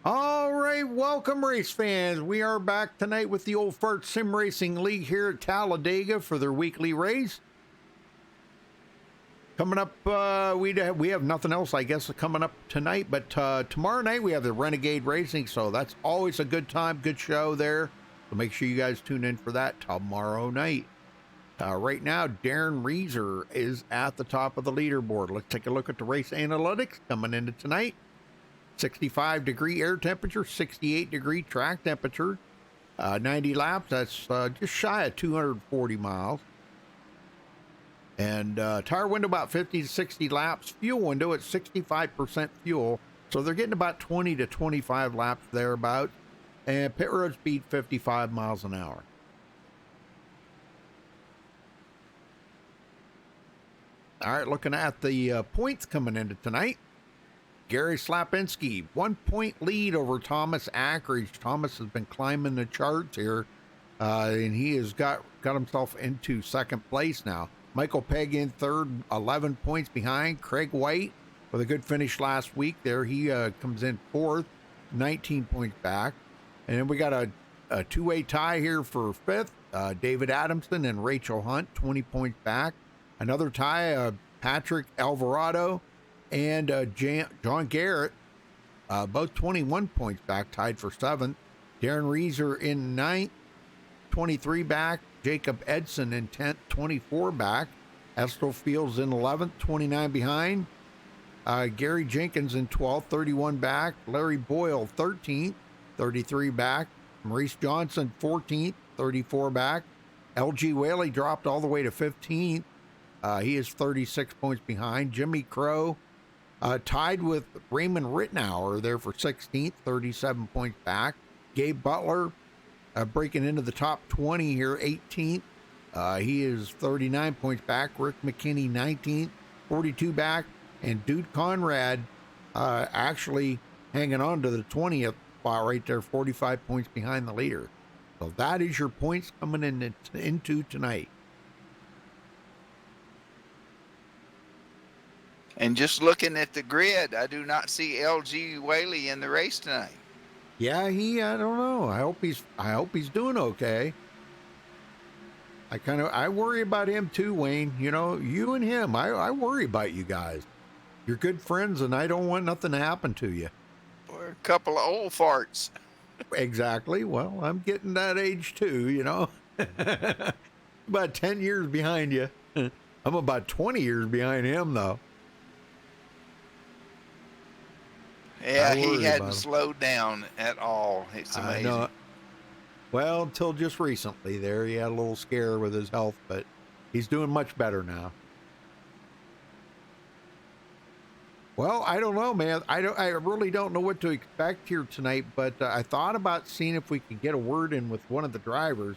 All right, welcome race fans. We are back tonight with the Old Fart Sim Racing League here at Talladega for their weekly race. Coming up, we have nothing else, I guess, coming up tonight, but tomorrow night we have the Renegade Racing, so that's always a good time, good show there. So make sure you guys tune in for that tomorrow night. Right now, Darren Reeser is at the top of the leaderboard. Let's take a look at the race analytics coming into tonight. 65-degree air temperature, 68-degree track temperature, 90 laps. That's just shy of 240 miles. And tire window about 50 to 60 laps. Fuel window at 65% fuel. So they're getting about 20 to 25 laps thereabouts. And pit road speed 55 miles an hour. All right, looking at the points coming into tonight. Gary Slapinski, 1 point lead over Thomas Ackridge. Thomas has been climbing the charts here, and he has got himself into second place now. Michael Pegg in third, 11 points behind. Craig White with a good finish last week there. He comes in fourth, 19 points back. And then we got a two-way tie here for fifth. David Adamson and Rachel Hunt, 20 points back. Another tie, Patrick Alvarado and John Garrett, both 21 points back, tied for seventh. Darren Reeser in ninth, 23 back. Jacob Edson in 10th, 24 back. Estel Fields in 11th, 29 behind. Gary Jenkins in 12th, 31 back. Larry Boyle, 13th, 33 back. Maurice Johnson, 14th, 34 back. LG Whaley dropped all the way to 15th. He is 36 points behind. Jimmy Crow tied with Raymond Rittenauer there for 16th, 37 points back. Gabe Butler breaking into the top 20 here, 18th. He is 39 points back. Rick McKinney, 19th, 42 back. And Dude Conrad actually hanging on to the 20th spot right there, 45 points behind the leader. So that is your points coming into tonight. And just looking at the grid, I do not see LG Whaley in the race tonight. Yeah, I don't know. I hope he's doing okay. I worry about him too, Wayne. You know, you and him, I worry about you guys. You're good friends, and I don't want nothing to happen to you. We're a couple of old farts. Exactly. Well, I'm getting that age too, you know. About 10 years behind you. I'm about 20 years behind him, though. Yeah, he hadn't slowed down at all. It's amazing. I know. Well, until just recently there, he had a little scare with his health, but he's doing much better now. Well, I don't know, man. I really don't know what to expect here tonight, but I thought about seeing if we could get a word in with one of the drivers,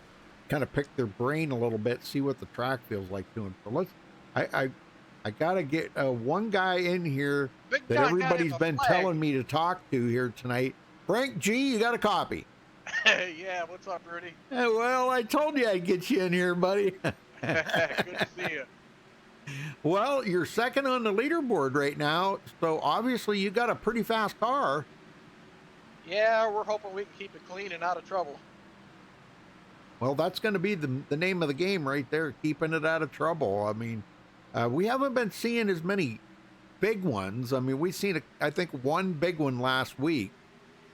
kind of pick their brain a little bit, see what the track feels like doing. So I gotta get one guy in here that everybody's been telling me to talk to here tonight. Frank G, you got a copy? Yeah, what's up, Rudy? Well, I told you I'd get you in here, buddy. Good to see you. Well, you're second on the leaderboard right now, so obviously you got a pretty fast car. Yeah, we're hoping we can keep it clean and out of trouble. Well, that's going to be the name of the game right there, keeping it out of trouble. I mean, we haven't been seeing as many big ones. I mean, we've seen, I think, one big one last week.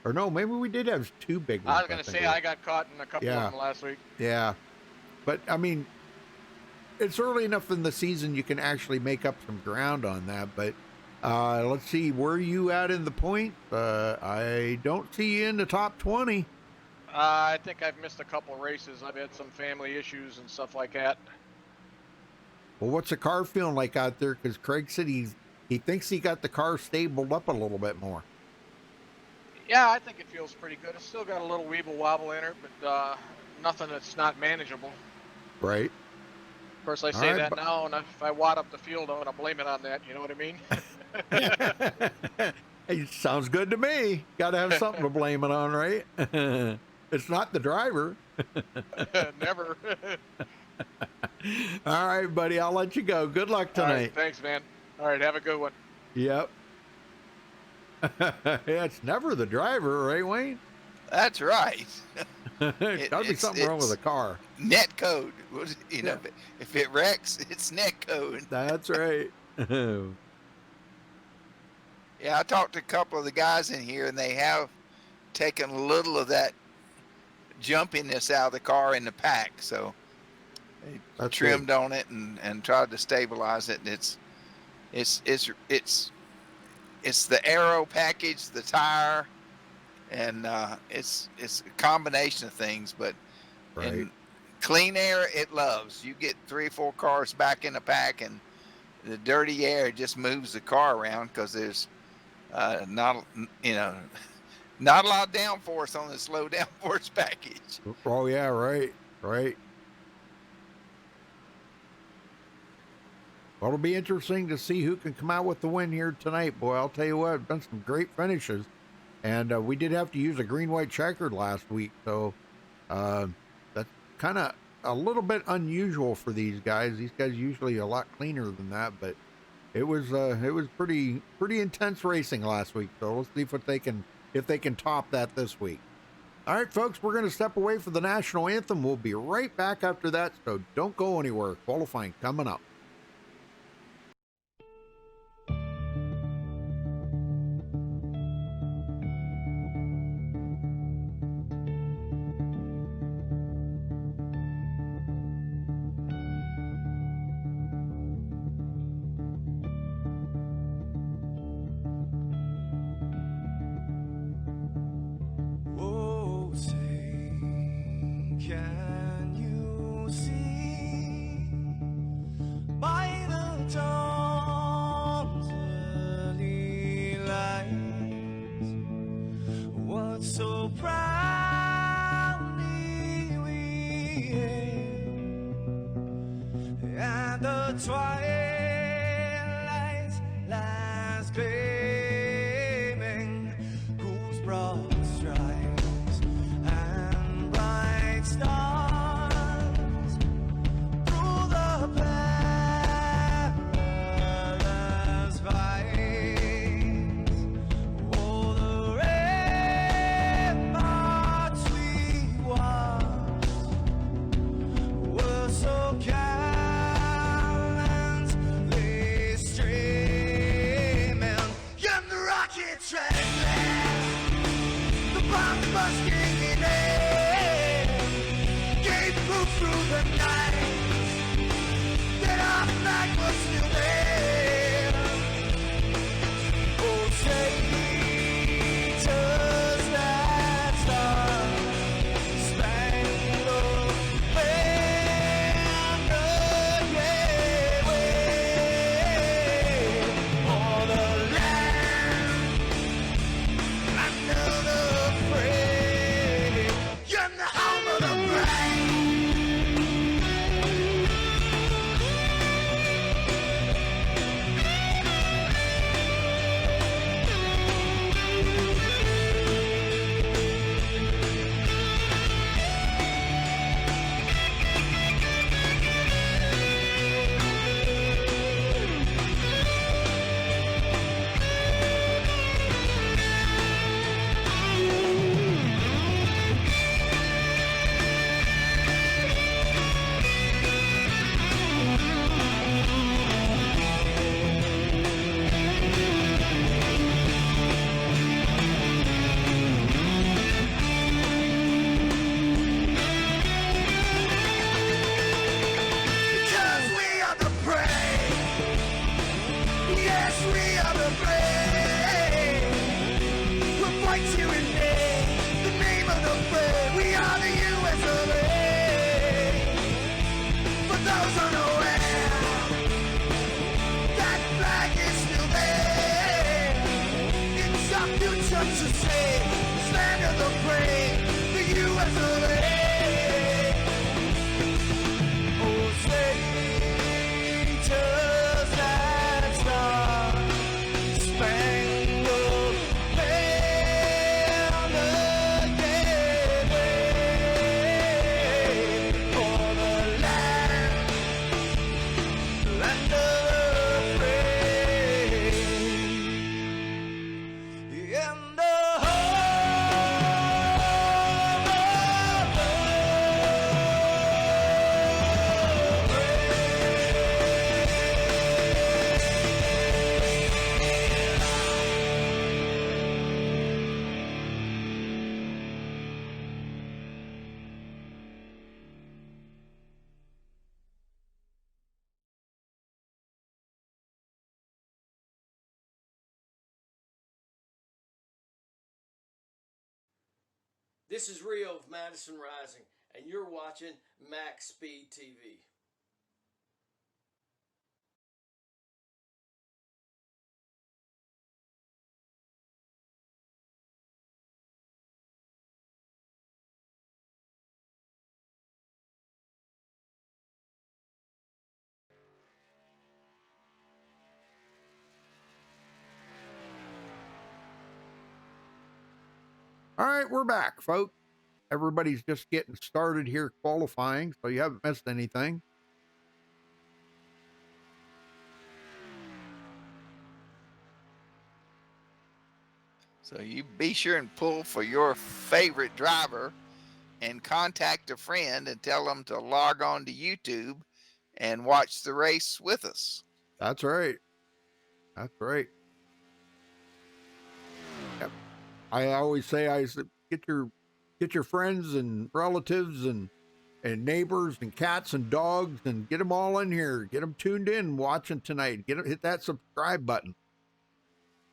Or no, maybe we did have two big ones. I was going to say, I got caught in a couple of them last week. Yeah. But, I mean, it's early enough in the season you can actually make up some ground on that. But let's see, where are you at in the point? I don't see you in the top 20. I think I've missed a couple races. I've had some family issues and stuff like that. Well, what's the car feeling like out there? Because Craig said he thinks he got the car stabled up a little bit more. Yeah, I think it feels pretty good. It's still got a little weeble wobble in it, but nothing that's not manageable. Right. Of course, I say that now, and if I wad up the field, I'm going to blame it on that. You know what I mean? It sounds good to me. Got to have something to blame it on, right? It's not the driver. Never. All right, buddy. I'll let you go. Good luck tonight. All right, thanks, man. All right, have a good one. Yep. It's never the driver, right, Wayne? That's right. There's got to be something wrong with the car. Net code. You know, if it wrecks, it's net code. That's right. Yeah, I talked to a couple of the guys in here, and they have taken a little of that jumpiness out of the car in the pack. So they trimmed on it and tried to stabilize it. And it's the aero package, the tire, and it's a combination of things. But in clean air, it loves. You get 3 or 4 cars back in the pack, and the dirty air just moves the car around because there's not a lot of downforce on the slow downforce package. Oh yeah, right. Well, it'll be interesting to see who can come out with the win here tonight, boy. I'll tell you what, been some great finishes, and we did have to use a green-white checkered last week, so that's kind of a little bit unusual for these guys. These guys usually a lot cleaner than that, but it was pretty intense racing last week. So let's see if they can top that this week. All right, folks, we're going to step away for the national anthem. We'll be right back after that, so don't go anywhere. Qualifying coming up. This is Rio of Madison Rising, and you're watching MaxSpeedTV. All right, we're back, folks. Everybody's just getting started here qualifying, so you haven't missed anything. So you be sure and pull for your favorite driver and contact a friend and tell them to log on to YouTube and watch the race with us. That's right. That's right. Yep. I always say, get your friends and relatives and neighbors and cats and dogs and get them all in here. Get them tuned in watching tonight. Hit that subscribe button.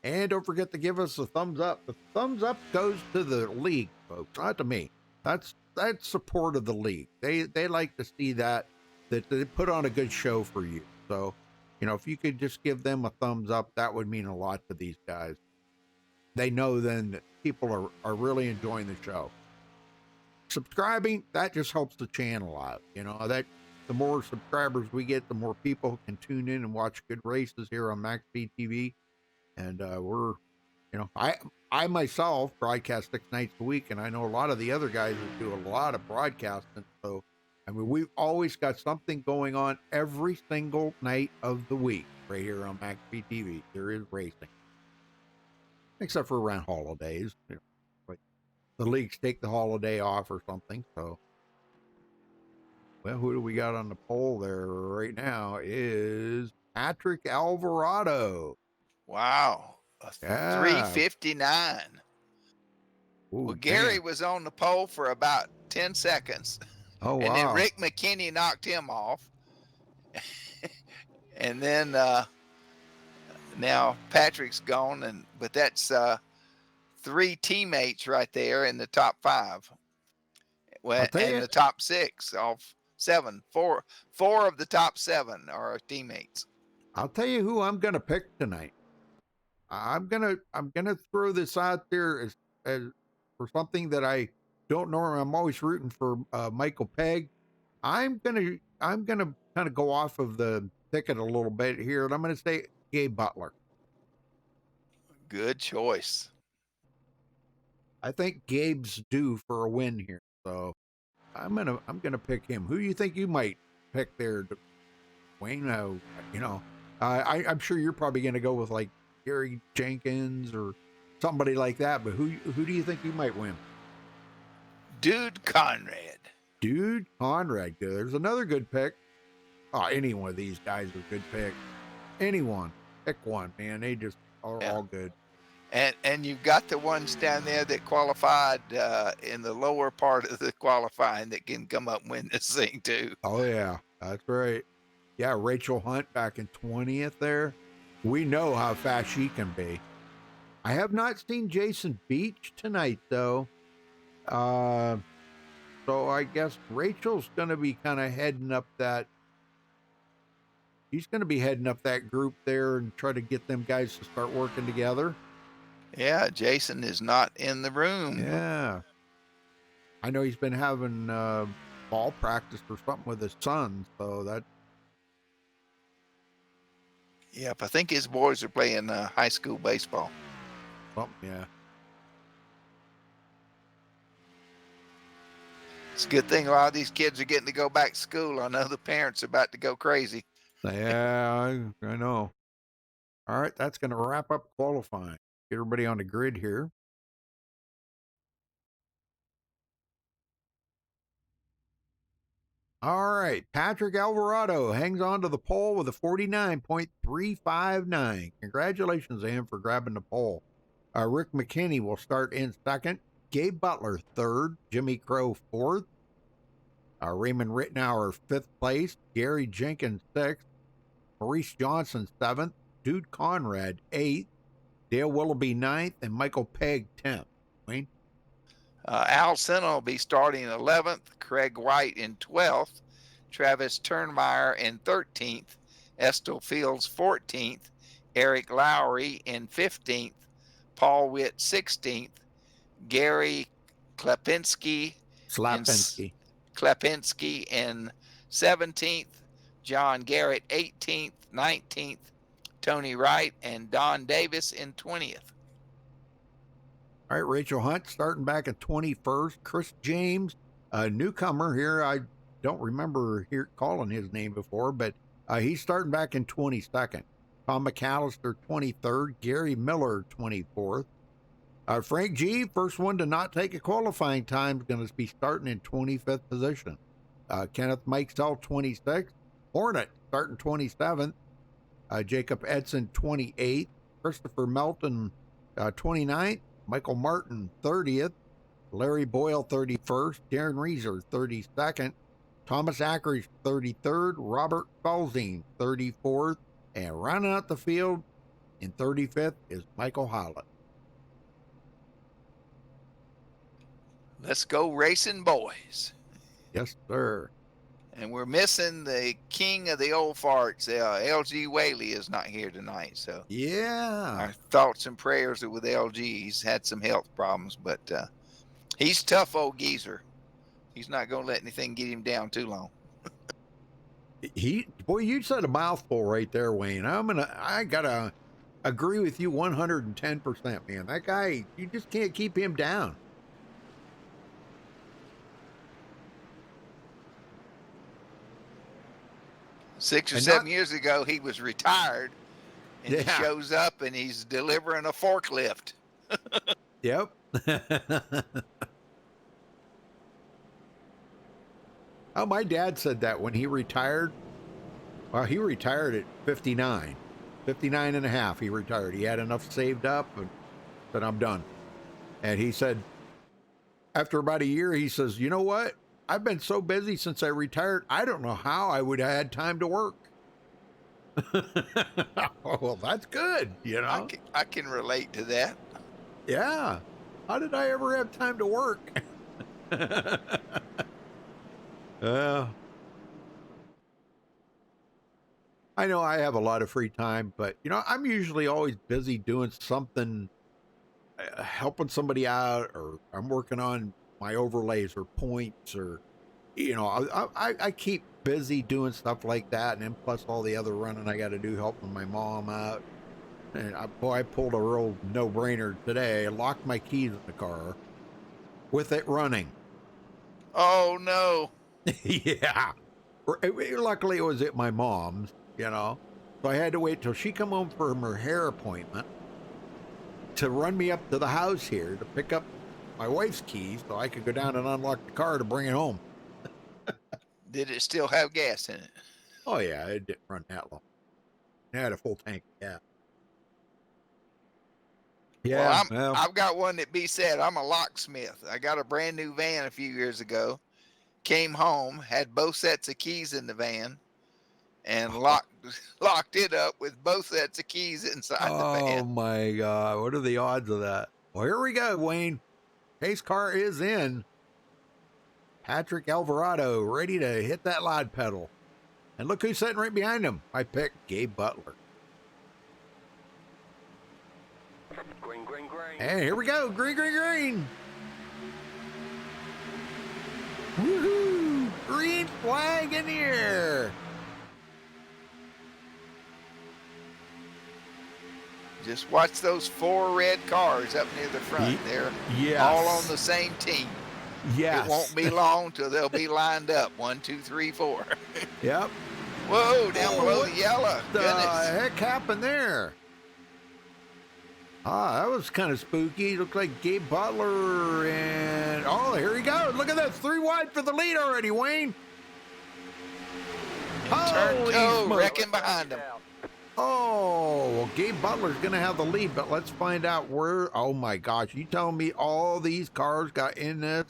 And don't forget to give us a thumbs up. The thumbs up goes to the league, folks, not to me. That's support of the league. They like to see that they put on a good show for you. So, if you could just give them a thumbs up, that would mean a lot to these guys. They know then that people are really enjoying the show. Subscribing, that just helps the channel out. That the more subscribers we get, the more people can tune in and watch good races here on MaxSpeedTV. And we're, I myself broadcast 6 nights a week, and I know a lot of the other guys that do a lot of broadcasting. So, we've always got something going on every single night of the week right here on MaxSpeedTV. There is racing, except for around holidays. Like the leagues take the holiday off or something. So, well, who do we got on the pole there right now is Patrick Alvarado. Wow. Yeah. 3:59. Ooh, Well, Gary damn. was on the pole for about 10 seconds. Oh, and wow. then Rick McKinney knocked him off. And then now Patrick's gone, but that's 3 teammates right there in the top 5. Well, and the top 6 off 7. Four of the top 7 are teammates. I'll tell you who I'm gonna pick tonight. I'm gonna throw this out there as for something that I don't know. I'm always rooting for Michael Pegg. I'm gonna kind of go off of the ticket a little bit here, and I'm gonna say Gabe Butler. Good choice. I think Gabe's due for a win here, so I'm gonna pick him. Who do you think you might pick there, Wayne? I'm sure you're probably gonna go with like Gary Jenkins or somebody like that. But who do you think you might win? Dude Conrad. Dude Conrad. Good. There's another good pick. Oh, any one of these guys are a good pick. Anyone, pick one, man. They just are all good. And you've got the ones down there that qualified in the lower part of the qualifying that can come up and win this thing too. Oh yeah, that's right. Yeah, Rachel Hunt back in 20th there. We know how fast she can be. I have not seen Jason Beach tonight though. So I guess Rachel's going to be kind of heading up that. He's going to be heading up that group there and try to get them guys to start working together. Yeah, Jason is not in the room. Yeah. I know he's been having ball practice or something with his son, so that. Yep, I think his boys are playing high school baseball. Something, yeah. It's a good thing a lot of these kids are getting to go back to school. I know the parents are about to go crazy. Yeah, I know. All right, that's going to wrap up qualifying. Get everybody on the grid here. All right, Patrick Alvarado hangs on to the pole with a 49.359. Congratulations to him for grabbing the pole. Rick McKinney will start in second. Gabe Butler third. Jimmy Crow fourth. Raymond Rittenauer fifth place. Gary Jenkins sixth. Maurice Johnson seventh. Dude Conrad eighth. Dale Willoughby ninth. And Michael Pegg 10th. Wayne? Al Senna will be starting 11th, Craig White in 12th, Travis Turnmeyer in 13th, Estel Fields 14th, Eric Lowry in 15th, Paul Witt 16th, Gary Klepinski in Slapinski. 17th, John Garrett 18th, 19th, Tony Wright and Don Davis in 20th. All right, Rachel Hunt starting back at 21st. Chris James, a newcomer here. I don't remember calling his name before, but he's starting back in 22nd. Tom McAllister, 23rd. Gary Miller, 24th. Frank G, first one to not take a qualifying time, is going to be starting in 25th position. Kenneth Mikesell, 26th. Hornet starting 27th. Jacob Edson, 28th. Christopher Melton, 29th. Michael Martin, 30th. Larry Boyle, 31st. Darren Reeser, 32nd. Thomas Ackridge, 33rd. Robert Falzine, 34th. And rounding out the field in 35th is Michael Howlett. Let's go racing, boys. Yes, sir. And we're missing the king of the old farts. LG Whaley is not here tonight. So yeah, our thoughts and prayers are with LG. He's had some health problems, but he's tough old geezer. He's not going to let anything get him down too long. Boy, you said a mouthful right there, Wayne. I gotta agree with you 110%, man. That guy, you just can't keep him down. Six or 7 years ago, he was retired, and he shows up and he's delivering a forklift. Yep. Oh, my dad said that when he retired. Well, he retired at 59 and a half. He retired. He had enough saved up and said, I'm done. And he said, after about a year, he says, you know what? I've been so busy since I retired, I don't know how I would have had time to work. Well, that's good, you know. I can relate to that. Yeah. How did I ever have time to work? I know I have a lot of free time, but, you know, I'm usually always busy doing something, helping somebody out, or I'm working on my overlays or points, or, you know, I keep busy doing stuff like that. And then plus all the other running I got to do, helping my mom out. And I pulled a real no-brainer today. I locked my keys in the car with it running. Oh, no. Yeah. Luckily, it was at my mom's, you know. So I had to wait till she come home from her hair appointment to run me up to the house here to pick up my wife's keys so I could go down and unlock the car to bring it home. Did it still have gas in it? Oh, yeah. It didn't run that long. It had a full tank of gas. Yeah. Well, I've got one that be said. I'm a locksmith. I got a brand new van a few years ago. Came home, had both sets of keys in the van, and locked it up with both sets of keys inside the van. Oh, my God. What are the odds of that? Well, here we go, Wayne. Pace car is in. Patrick Alvarado ready to hit that loud pedal. And look who's sitting right behind him. I picked Gabe Butler. Green, green, green. And here we go. Green, green, green. Woohoo! Green flag in the air. Just watch those 4 red cars up near the front. They're all on the same team. Yes. It won't be long till they'll be lined up. 1, 2, 3, 4. Yep. Whoa, down below the yellow. The Goodness. heck happened there? That was kind of spooky. Looked like Gabe Butler and... Oh, here he goes. Look at this. 3 wide for the lead already, Wayne. Turn wrecking behind him. Oh, well, Gabe Butler's going to have the lead, but let's find out where... Oh, my gosh. You telling me all these cars got in this?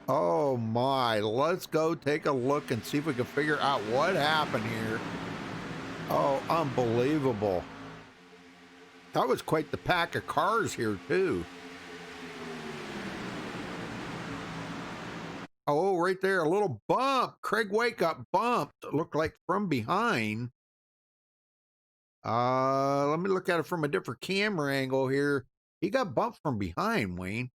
Oh, my. Let's go take a look and see if we can figure out what happened here. Oh, unbelievable. That was quite the pack of cars here, too. right there. A little bump. Craig White got bumped. It looked like from behind. Let me look at it from a different camera angle here. He got bumped from behind, Wayne.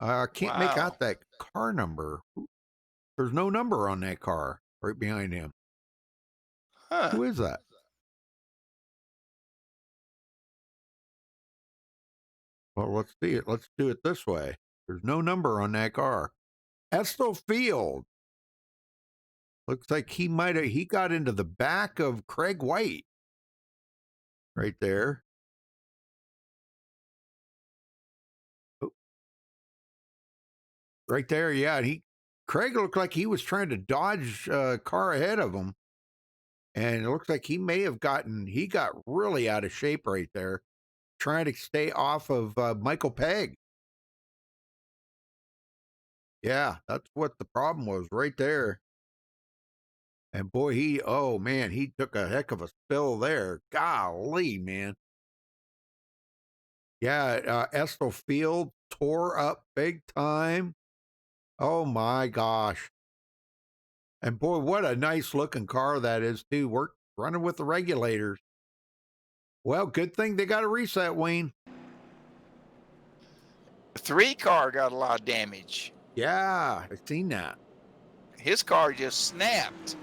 Can't make Wow. out that car number. There's no number on that car right behind him. Huh. Who is that? Well, let's see it. Let's do it this way. There's no number on that car. Estill Field. Looks like he got into the back of Craig White. Right there. Oh. Right there, yeah. Craig looked like he was trying to dodge a car ahead of him. And it looks like he got really out of shape right there, trying to stay off of Michael Pegg. Yeah, that's what the problem was right there. And boy, he took a heck of a spill there. Golly, man. Yeah, Estill Field tore up big time. Oh my gosh. And boy, what a nice looking car that is too. We're running with the regulators. Well, good thing they got a reset, Wayne. The 3 car got a lot of damage. Yeah, I've seen that. His car just snapped.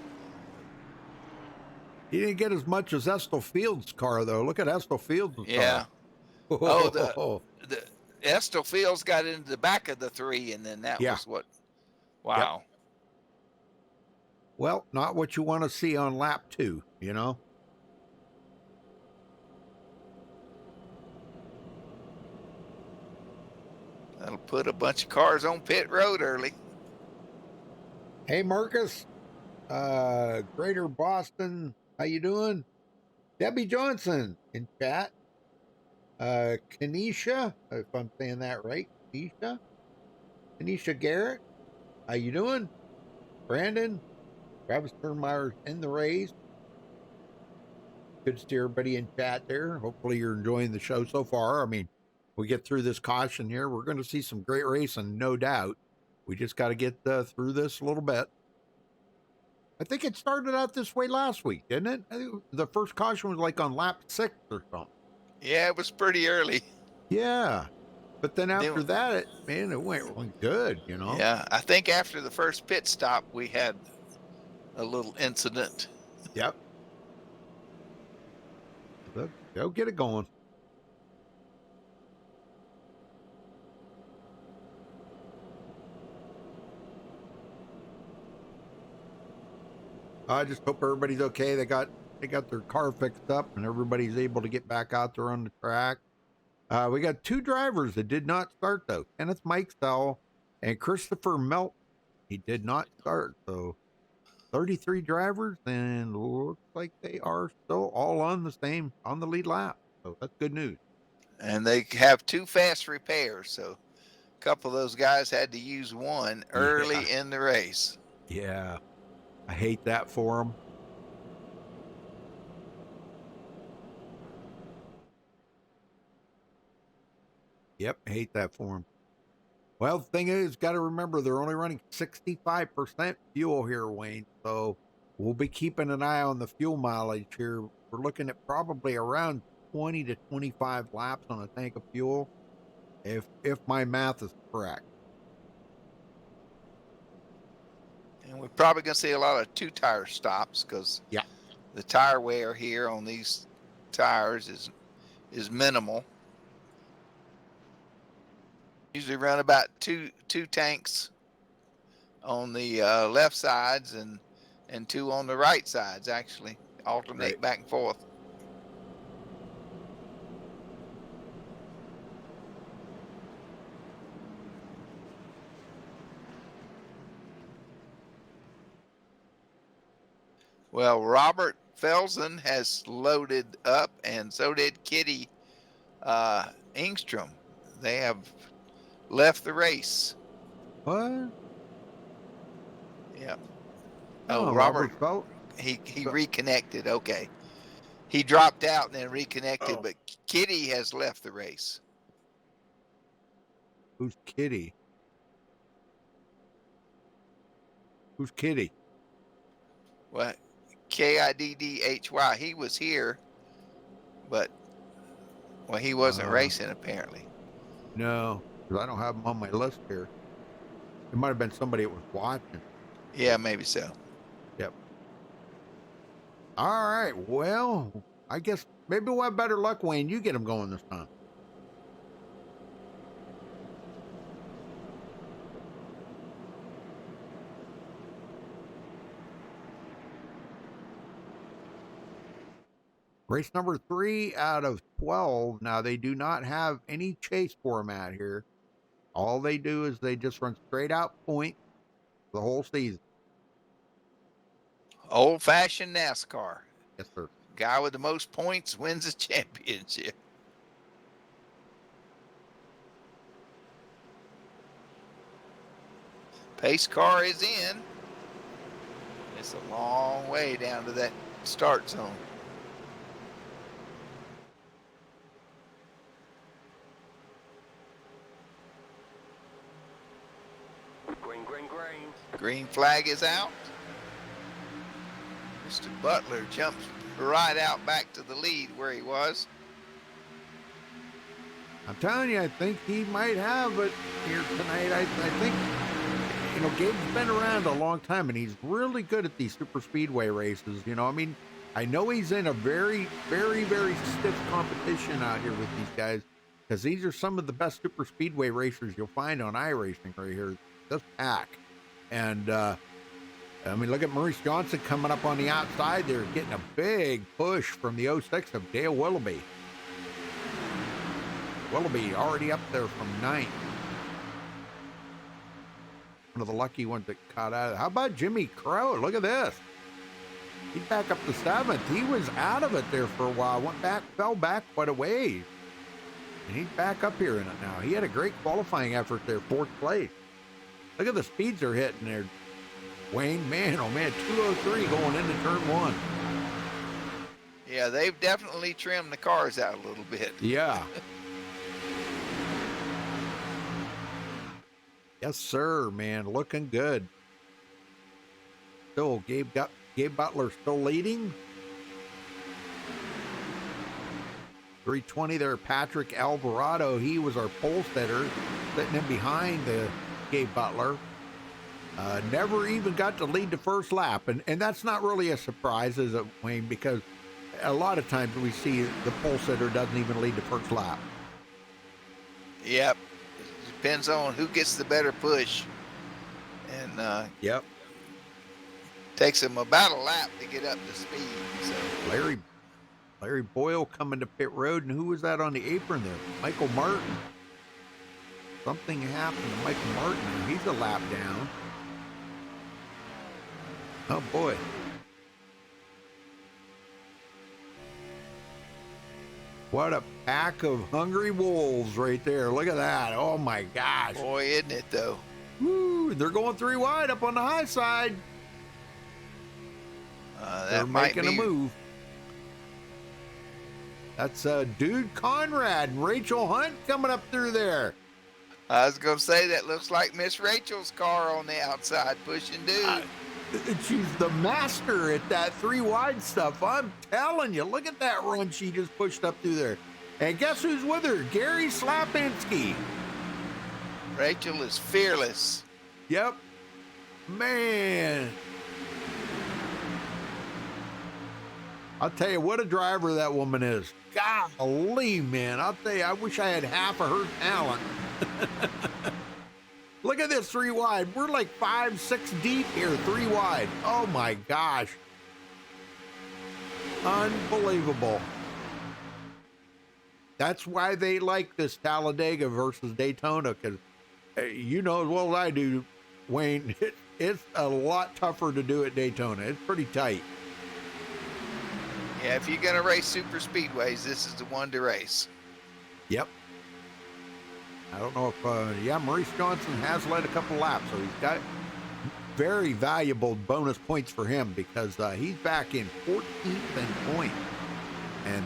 He didn't get as much as Estill Field's car, though. Look at Estill Field's Yeah. car. Oh, the Estill Fields got into the back of the 3, and then that Yeah. was what. Wow. Yep. Well, not what you want to see on lap 2, you know? That'll put a bunch of cars on pit road early. Hey, Marcus, Greater Boston, how you doing? Debbie Johnson in chat. Kenesha, if I'm saying that right, Kenesha Garrett, how you doing? Brandon, Travis Turnmeyer's in the race. Good to see everybody in chat there. Hopefully you're enjoying the show so far. I mean, we get through this caution here, we're going to see some great racing, no doubt. We just got to get through this a little bit. I think it started out this way last week, didn't it? I think the first caution was like on lap 6 or something. Yeah, it was pretty early. Yeah. But then after that, it went really good, you know? Yeah, I think after the first pit stop, we had a little incident. Yep. Go get it going. I just hope everybody's okay. They got their car fixed up and everybody's able to get back out there on the track. We got 2 drivers that did not start though. Kenneth Mikesell and Christopher Melt. He did not start. So 33 drivers, and looks like they are still all on the lead lap. So that's good news. And they have 2 fast repairs. So a couple of those guys had to use one early in the race. Yeah. I hate that for them. Yep, hate that for them. Well, the thing is, got to remember they're only running 65% fuel here, Wayne. So we'll be keeping an eye on the fuel mileage here. We're looking at probably around 20 to 25 laps on a tank of fuel, if my math is correct. And we're probably going to see a lot of 2-tire stops because the tire wear here on these tires is minimal. Usually run about two tanks on the left sides and 2 on the right sides, actually alternate back and forth. Well, Robert Felsen has loaded up, and so did Kitty Engstrom. They have left the race. What? Yeah. Oh, Robert felt he reconnected. Okay. He dropped out and then reconnected, but Kitty has left the race. Who's Kitty? Who's Kitty? What? Kiddhy. He was here, but well, he wasn't racing apparently. No, because I don't have him on my list here. It might have been somebody that was watching. Yeah, maybe so. Yep. All right. Well, I guess maybe we'll have better luck, Wayne. You get him going this time. Race number 3 out of 12. Now, they do not have any chase format here. All they do is they just run straight out point the whole season. Old-fashioned NASCAR. Yes, sir. Guy with the most points wins the championship. Pace car is in. It's a long way down to that start zone. Green, green, green. Green flag is out. Mr. Butler jumps right out back to the lead where he was. I'm telling you, I think he might have it here tonight. I think, you know, Gabe's been around a long time, and he's really good at these super speedway races. You know, I mean, I know he's in a very, very, very stiff competition out here with these guys, because these are some of the best super speedway racers you'll find on iRacing right here. This pack. And, I mean, look at Maurice Johnson coming up on the outside there, getting a big push from the 06 of Dale Willoughby. Willoughby already up there from 9th. One of the lucky ones that caught out. How about Jimmy Crow? Look at this. He's back up to 7th. He was out of it there for a while. Went back, fell back quite a ways. And he's back up here in it now. He had a great qualifying effort there, 4th place. Look at the speeds they're hitting there. Wayne, man, oh man, 203 going into turn 1. Yeah, they've definitely trimmed the cars out a little bit. Yeah. Yes, sir, man. Looking good. Still, Gabe Butler still leading. 320 there, Patrick Alvarado. He was our pole sitter, sitting in behind the Gabe Butler. Never even got to lead the first lap. And that's not really a surprise, is it, Wayne? Because a lot of times we see the pole sitter doesn't even lead the first lap. Yep. Depends on who gets the better push. And Yep. takes them about a lap to get up to speed. So Larry Boyle coming to pit road. And who was that on the apron there? Michael Martin. Something happened to Michael Martin. He's a lap down. Oh, boy. What a pack of hungry wolves right there. Look at that. Oh, my gosh. boy, isn't it though? Woo, they're going 3 wide up on the high side. That They're might making be a move. That's Dude Conrad and Rachel Hunt coming up through there. I was gonna say that looks like Miss Rachel's car on the outside pushing dude. She's the master at that 3 wide stuff. I'm telling you, look at that run she just pushed up through there. And guess who's with her? Gary Slapinski. Rachel is fearless. Yep. Man. I'll tell you what a driver that woman is. Golly, man. I'll tell you, I wish I had half of her talent. Look at this 3 wide. We're like 5, 6 deep here, 3 wide. Oh my gosh. Unbelievable. That's why they like this Talladega versus Daytona, because you know as well as I do, Wayne, it's a lot tougher to do at Daytona. It's pretty tight. Yeah, if you're gonna race super speedways, this is the one to race. Yep. I don't know if, yeah, Maurice Johnson has led a couple laps, so he's got very valuable bonus points for him because he's back in 14th in point. And,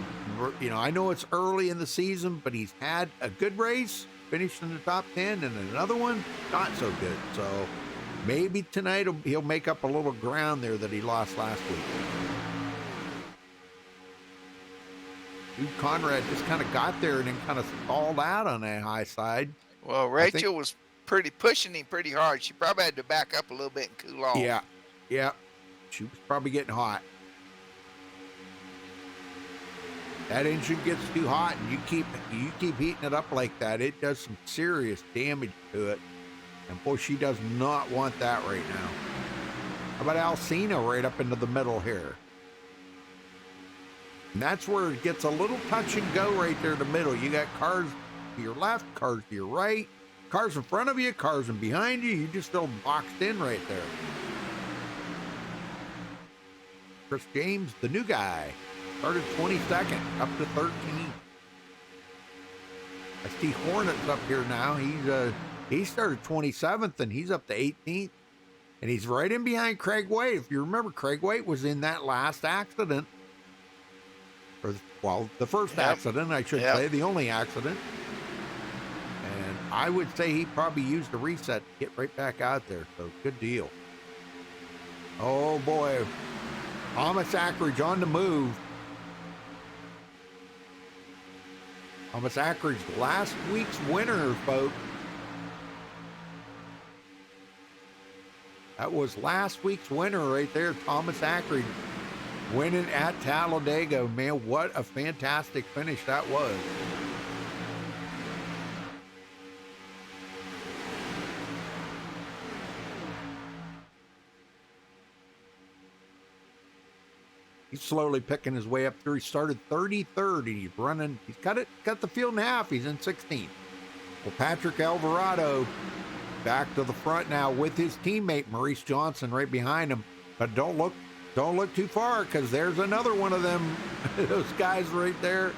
you know, I know it's early in the season, but he's had a good race, finished in the top 10, and another one, not so good. So Maybe tonight he'll make up a little ground there that he lost last week. Dude Conrad just kind of got there and then kind of stalled out on that high side. Well, Rachel was pushing him pretty hard. She probably had to back up a little bit and cool off. Yeah. She was probably getting hot. That engine gets too hot and you keep heating it up like that, it does some serious damage to it. And boy, she does not want that right now. How about Alcina right up into the middle here? And that's where it gets a little touch and go right there in the middle. You got cars to your left, cars to your right, cars in front of you, cars in behind you. You just feel boxed in right there. Chris James, the new guy, started 22nd, up to 13. I see Hornets up here now. He started 27th, and he's up to 18th. And he's right in behind Craig White. If you remember, Craig White was in that last accident. Well, the first accident, I should say, the only accident. And I would say he probably used a reset to get right back out there. So good deal. Oh boy, Thomas Ackridge on the move. Thomas Ackridge, last week's winner, folks. That was last week's winner right there, Thomas Ackridge. Winning at Talladega. Man, what a fantastic finish that was. He's slowly picking his way up through. He started 33rd, and he's running. He's cut the field in half. He's in 16th. Well, Patrick Alvarado back to the front now with his teammate Maurice Johnson right behind him. But don't look too far, because there's another one of them, those guys right there.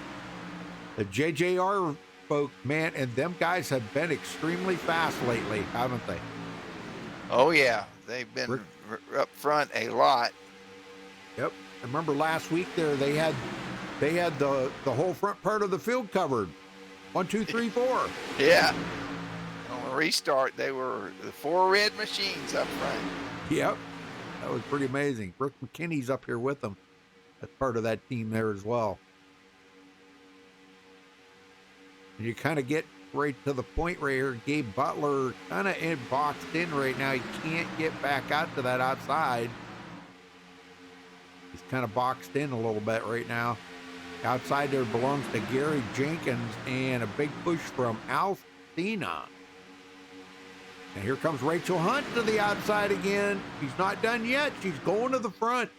The JJR folk, man, and them guys have been extremely fast lately, haven't they? Oh yeah, they've been up front a lot. Yep. I remember last week there they had the whole front part of the field covered. 1, 2, 3, 4. Yeah. On the restart, they were the 4 red machines up front. Yep. That was pretty amazing. Brooke McKinney's up here with them. That's part of that team there as well. And you kind of get right to the point right here. Gabe Butler kind of boxed in right now. He can't get back out to that outside. He's kind of boxed in a little bit right now. Outside there belongs to Gary Jenkins, and a big push from Alcina. And here comes Rachel Hunt to the outside again. She's not done yet. She's going to the front.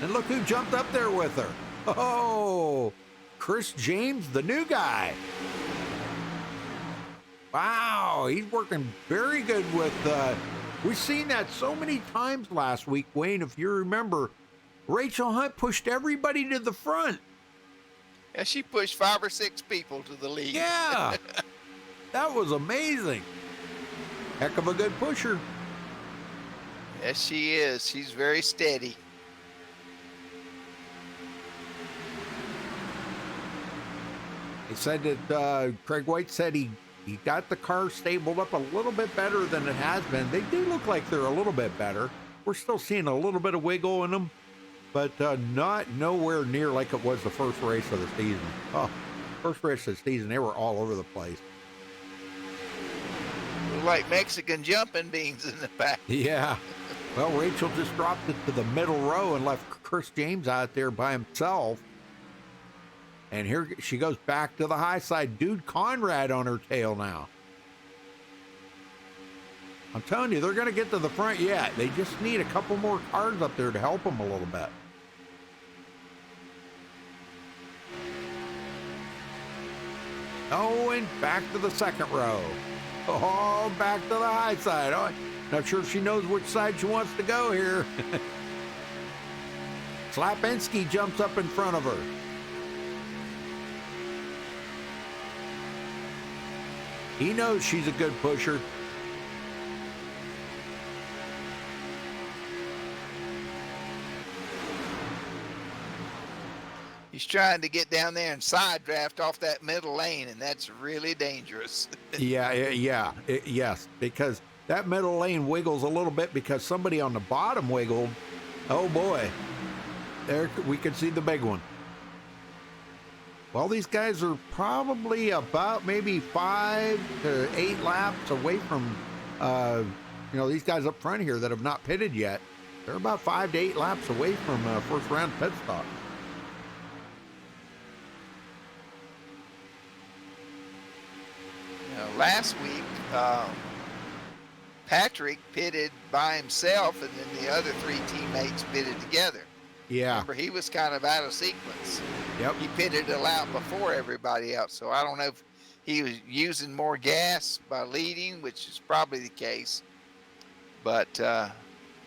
And look who jumped up there with her. Oh, Chris James, the new guy. Wow, he's working very good with... We've seen that so many times last week, Wayne. If you remember, Rachel Hunt pushed everybody to the front. Yeah, she pushed 5 or 6 people to the lead. Yeah, that was amazing. Heck of a good pusher. Yes, she is. She's very steady. They said that Craig White said he got the car stabled up a little bit better than it has been. They do look like they're a little bit better. We're still seeing a little bit of wiggle in them, but not nowhere near like it was the first race of the season. Oh, first race of the season, they were all over the place. Like Mexican jumping beans in the back. Yeah. Well, Rachel just dropped it to the middle row and left Chris James out there by himself. And here she goes back to the high side. Dude Conrad on her tail now. I'm telling you, they're going to get to the front yet. They just need a couple more cars up there to help them a little bit. Oh, and back to the second row. Oh, back to the high side. Oh, not sure if she knows which side she wants to go here. Slapinski jumps up in front of her. He knows she's a good pusher. he's trying to get down there and side draft off that middle lane, and that's really dangerous. Yes, because that middle lane wiggles a little bit because somebody on the bottom wiggled. Oh boy, there we could see the big one. Well, these guys are probably about maybe 5 to 8 laps away from, these guys up front here that have not pitted yet. They're about 5 to 8 laps away from first round pit stop. Last week, Patrick pitted by himself, and then the other 3 teammates pitted together. Yeah. Remember, he was kind of out of sequence. Yep. He pitted a lap before everybody else, so I don't know if he was using more gas by leading, which is probably the case. But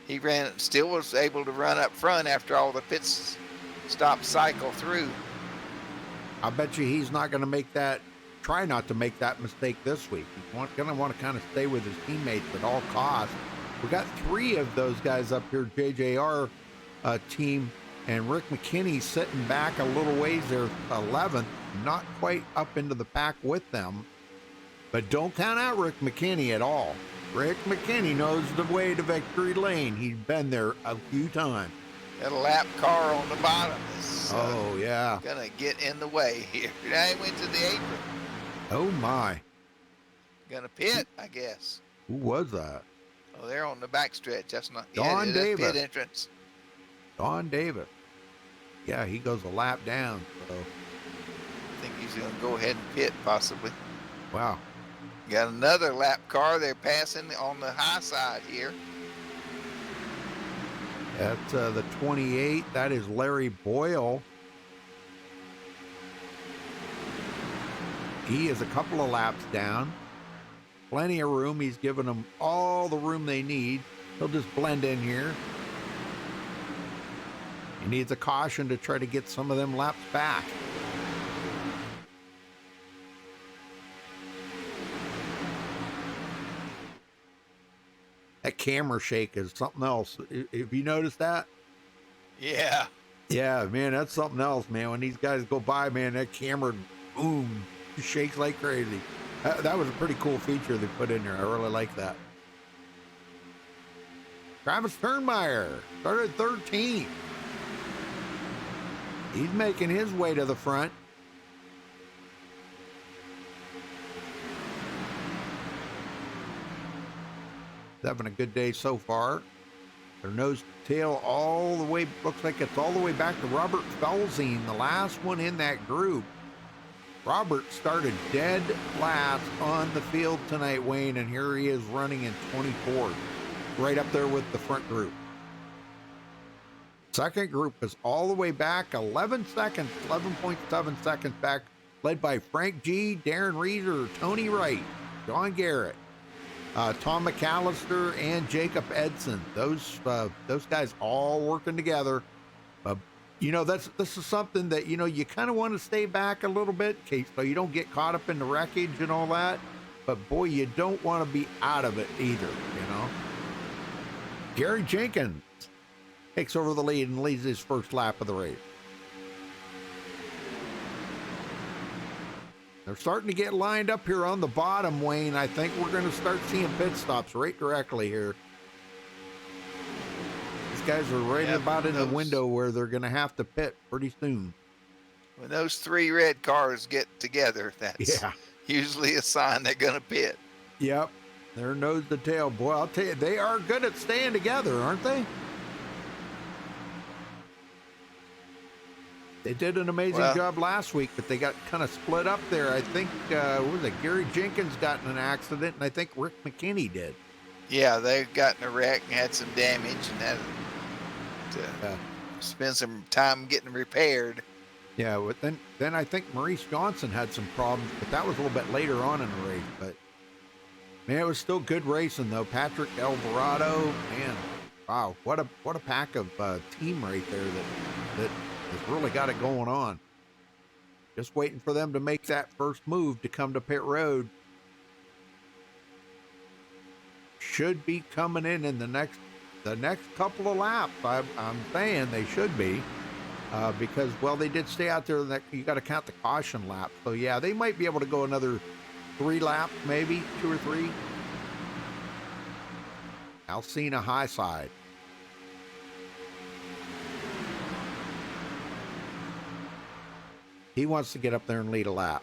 he still was able to run up front after all the pit stop cycle through. I bet you he's not going to try not to make that mistake this week. He's going to want to kind of stay with his teammates at all costs. We got 3 of those guys up here, JJR team, and Rick McKinney sitting back a little ways there, 11th, not quite up into the pack with them. But don't count out Rick McKinney at all. Rick McKinney knows the way to victory lane. He's been there a few times. That lap car on the bottom is yeah, gonna get in the way here. Now he went to the apron. Oh my. Gonna pit, I guess. Who was that? Oh, they're on the back stretch. That's not Don Davis. Pit entrance. Don Davis. Yeah, he goes a lap down. So I think he's gonna go ahead and pit possibly. wow. Got another lap car. They're passing on the high side here. That's the 28. That is Larry Boyle. He is a couple of laps down. Plenty of room. He's given them all the room they need. He'll just blend in here. He needs a caution to try to get some of them laps back. That camera shake is something else. Have you noticed that? Yeah. Yeah, man, that's something else, man. When these guys go by, man, that camera, boom, shakes like crazy. That was a pretty cool feature they put in there. I really like that. Travis Turnmeyer started 13th. He's making his way to the front. Having a good day so far. Their nose to tail all the way, looks like it's all the way back to Robert Felzine, the last one in that group. Robert started dead last on the field tonight, Wayne, and here he is running in 24th, right up there with the front group. Second group is all the way back 11 seconds, 11.7 seconds back, led by Frank G., Darren Reeser, Tony Wright, John Garrett, Tom McAllister, and Jacob Edson. Those guys all working together. This is something that, you kind of want to stay back a little bit, Kate, so you don't get caught up in the wreckage and all that. But boy, you don't want to be out of it either, Gary Jenkins takes over the lead and leads his first lap of the race. They're starting to get lined up here on the bottom, Wayne. I think we're going to start seeing pit stops right directly here. These guys are right about in the window where they're going to have to pit pretty soon. When those 3 red cars get together, that's usually a sign they're going to pit. Yep. They're nose to tail. Boy, I'll tell you, they are good at staying together, aren't they? They did an amazing job last week, but they got kind of split up there. I think, Gary Jenkins got in an accident, and I think Rick McKinney did. Yeah, they got in a wreck and had some damage, and had to spend some time getting repaired. Yeah, but then I think Maurice Johnson had some problems, but that was a little bit later on in the race. But, man, it was still good racing, though. Patrick Alvarado, man, wow, what a pack of team right there that has really got it going on. Just waiting for them to make that first move to come to pit road. Should be coming in the next couple of laps. I'm saying they should be. because, well, they did stay out there. That you got to count the caution lap. So, yeah, they might be able to go another 3 laps, maybe 2 or 3. Alcina high side. He wants to get up there and lead a lap.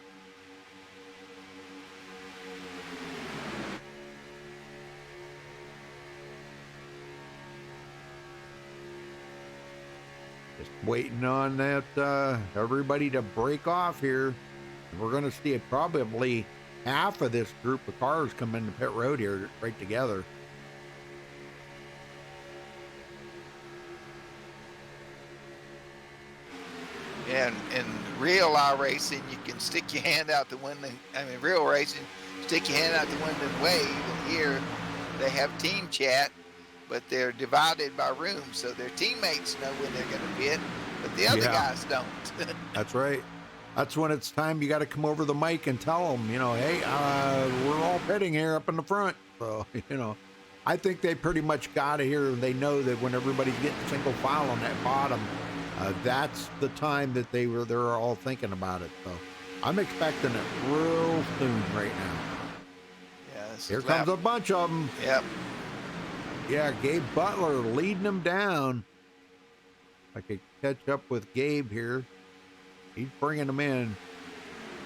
Just waiting on that everybody to break off here. We're going to see probably half of this group of cars come into pit road here right together. And in real iRacing, you can stick your hand out the window. I mean, real racing, stick your hand out the window and wave. And here, they have team chat, but they're divided by rooms, so their teammates know when they're going to pit, but the other guys don't. That's right. That's when it's time. You got to come over the mic and tell them, you know, hey, we're all pitting here up in the front. So, you know, I think they pretty much got it here. They know that when everybody's getting single file on that bottom, that's the time that they're all thinking about it. So I'm expecting it real soon right now. Yeah, here comes a bunch of them. Yep. Yeah, Gabe Butler leading them down. I could catch up with Gabe here. He's bringing them in.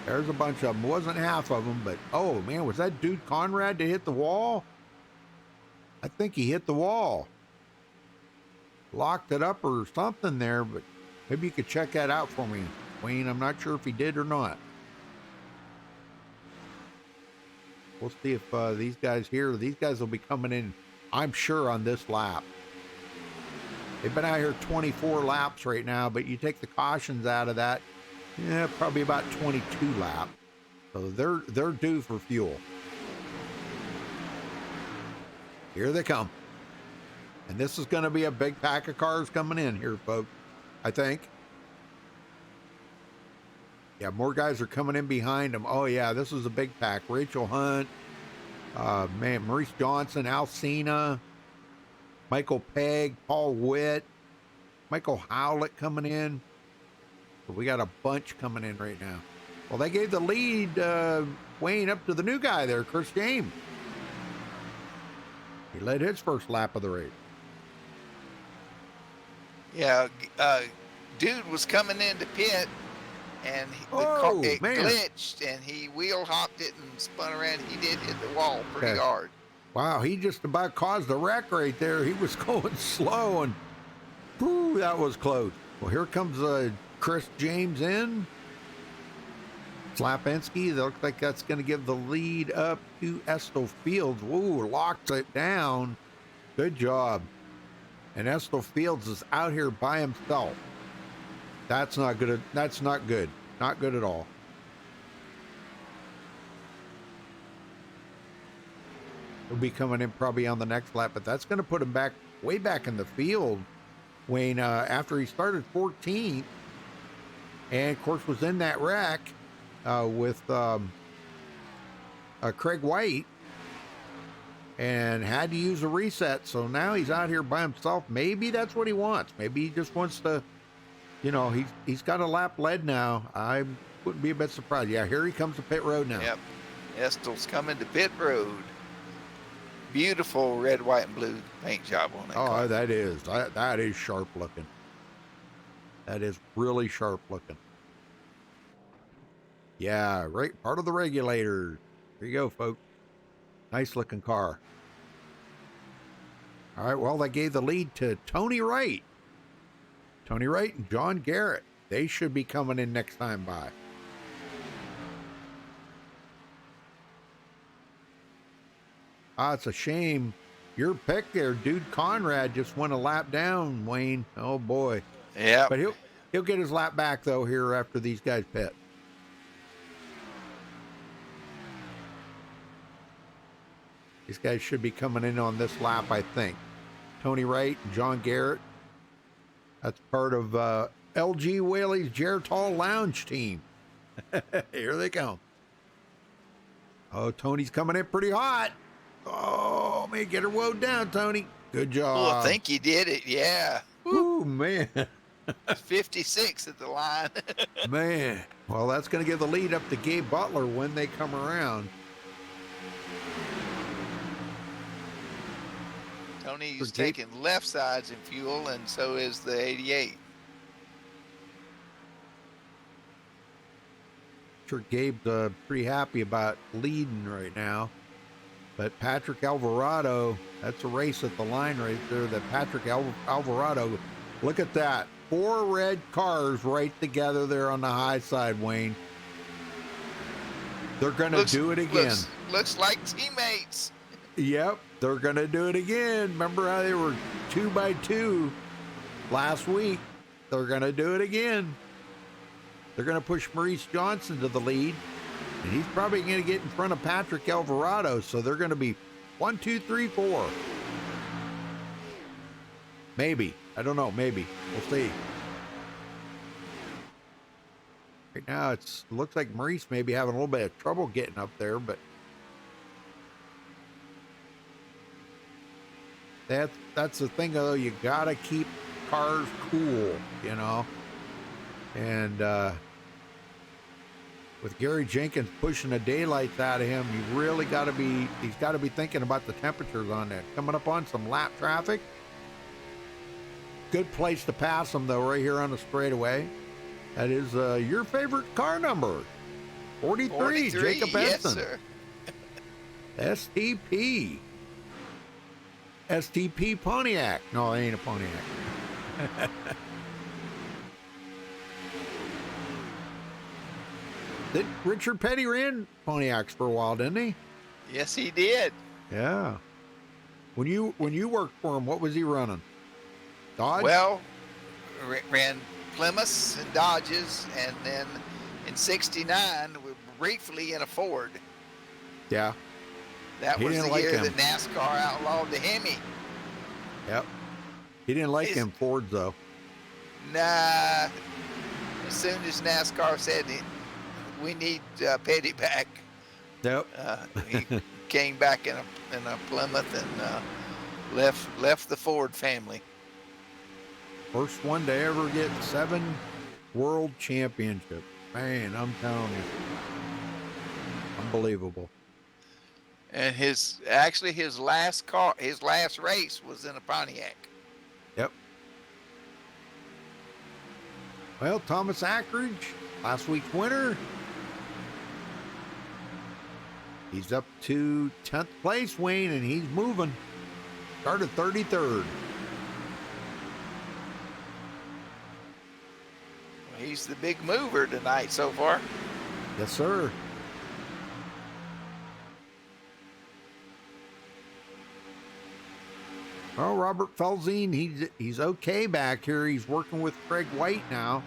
There's a bunch of them. Wasn't half of them, but oh man, was that dude Conrad to hit the wall? I think he hit the wall. Locked it up or something there, but maybe you could check that out for me, Wayne. I'm not sure if he did or not. We'll see if these guys will be coming in, I'm sure, on this lap. They've been out here 24 laps right now, but you take the cautions out of that, yeah, probably about 22 laps. So they're due for fuel. Here they come. And this is going to be a big pack of cars coming in here, folks, I think. Yeah, more guys are coming in behind them. Oh, yeah, this is a big pack. Rachel Hunt, Maurice Johnson, Alcina, Michael Pegg, Paul Witt, Michael Howlett coming in. So we got a bunch coming in right now. Well, they gave the lead, Wayne, up to the new guy there, Chris James. He led his first lap of the race. Yeah, dude was coming into pit, and it glitched, and he wheel hopped it and spun around. He did hit the wall pretty hard. Wow, he just about caused a wreck right there. He was going slow, and whew, that was close. Well, here comes Chris James in. Slapinski, looks like that's going to give the lead up to Estel Fields. Woo, locks it down. Good job. And Estel Fields is out here by himself. That's not good. That's not good. Not good at all. He'll be coming in probably on the next lap, but that's going to put him back, way back in the field, Wayne, after he started 14th, and of course was in that wreck with Craig White, and had to use a reset. So now he's out here by himself. Maybe that's what he wants. Maybe he just wants to, you know, he's got a lap led now. I wouldn't be a bit surprised. Yeah, here he comes to pit road now. Yep. Estel's coming to pit road. Beautiful red, white, and blue paint job on that car. That is sharp looking. That is really sharp looking. Yeah, right. Part of the regulator. There you go, folks. Nice looking car. All right, well, they gave the lead to Tony Wright. Tony Wright and John Garrett. They should be coming in next time by. It's a shame. Your pick there, dude Conrad, just went a lap down, Wayne. Oh, boy. Yeah. But he'll get his lap back, though, here after these guys pit. These guys should be coming in on this lap, I think. Tony Wright and John Garrett. That's part of LG Whaley's Geritol Lounge team. Here they come. Oh, Tony's coming in pretty hot. Oh, man, get her woed down, Tony. Good job. Oh, I think he did it, yeah. Ooh, man. 56 at the line. Man, well, that's going to give the lead up to Gabe Butler when they come around. Tony's Gabe- taking left sides in fuel, and so is the 88. Sure, Gabe's pretty happy about leading right now. But Patrick Alvarado, that's a race at the line right there. That Patrick Alvarado, look at that. 4 red cars right together there on the high side, Wayne. They're going to do it again. Looks like teammates. Yep, they're going to do it again. Remember how they were 2 by 2 last week? They're going to do it again. They're going to push Maurice Johnson to the lead. And he's probably going to get in front of Patrick Alvarado. So they're going to be 1, 2, 3, 4. Maybe. I don't know. Maybe. We'll see. Right now, it looks like Maurice may be having a little bit of trouble getting up there, but that's the thing, though. You got to keep cars cool, you know. And with Gary Jenkins pushing the daylights out of him, he's got to be thinking about the temperatures on that. Coming up on some lap traffic. Good place to pass them, though, right here on the straightaway. That is your favorite car number, 43, Jacob yes, Edson. sir. STP. STP Pontiac. No, it ain't a Pontiac. Richard Petty ran Pontiacs for a while, didn't he? Yes, he did. Yeah. When you worked for him, what was he running? Dodge? Well, ran Plymouths and Dodges, and then in '69, we were briefly in a Ford. Yeah. That He was didn't the like year him. that NASCAR outlawed the Hemi. Yep. He didn't like He's- them Fords, though. Nah. As soon as NASCAR said we need Petty back, Yep. he came back in a Plymouth and left the Ford family. First one to ever get 7 world championships. Man, I'm telling you. Unbelievable. And his last race was in a Pontiac. Yep. Well, Thomas Ackridge, last week's winner. He's up to 10th place, Wayne, and he's moving. Started 33rd. He's the big mover tonight so far. Yes, sir. Well, Robert Felzine, he's okay back here. He's working with Craig White now.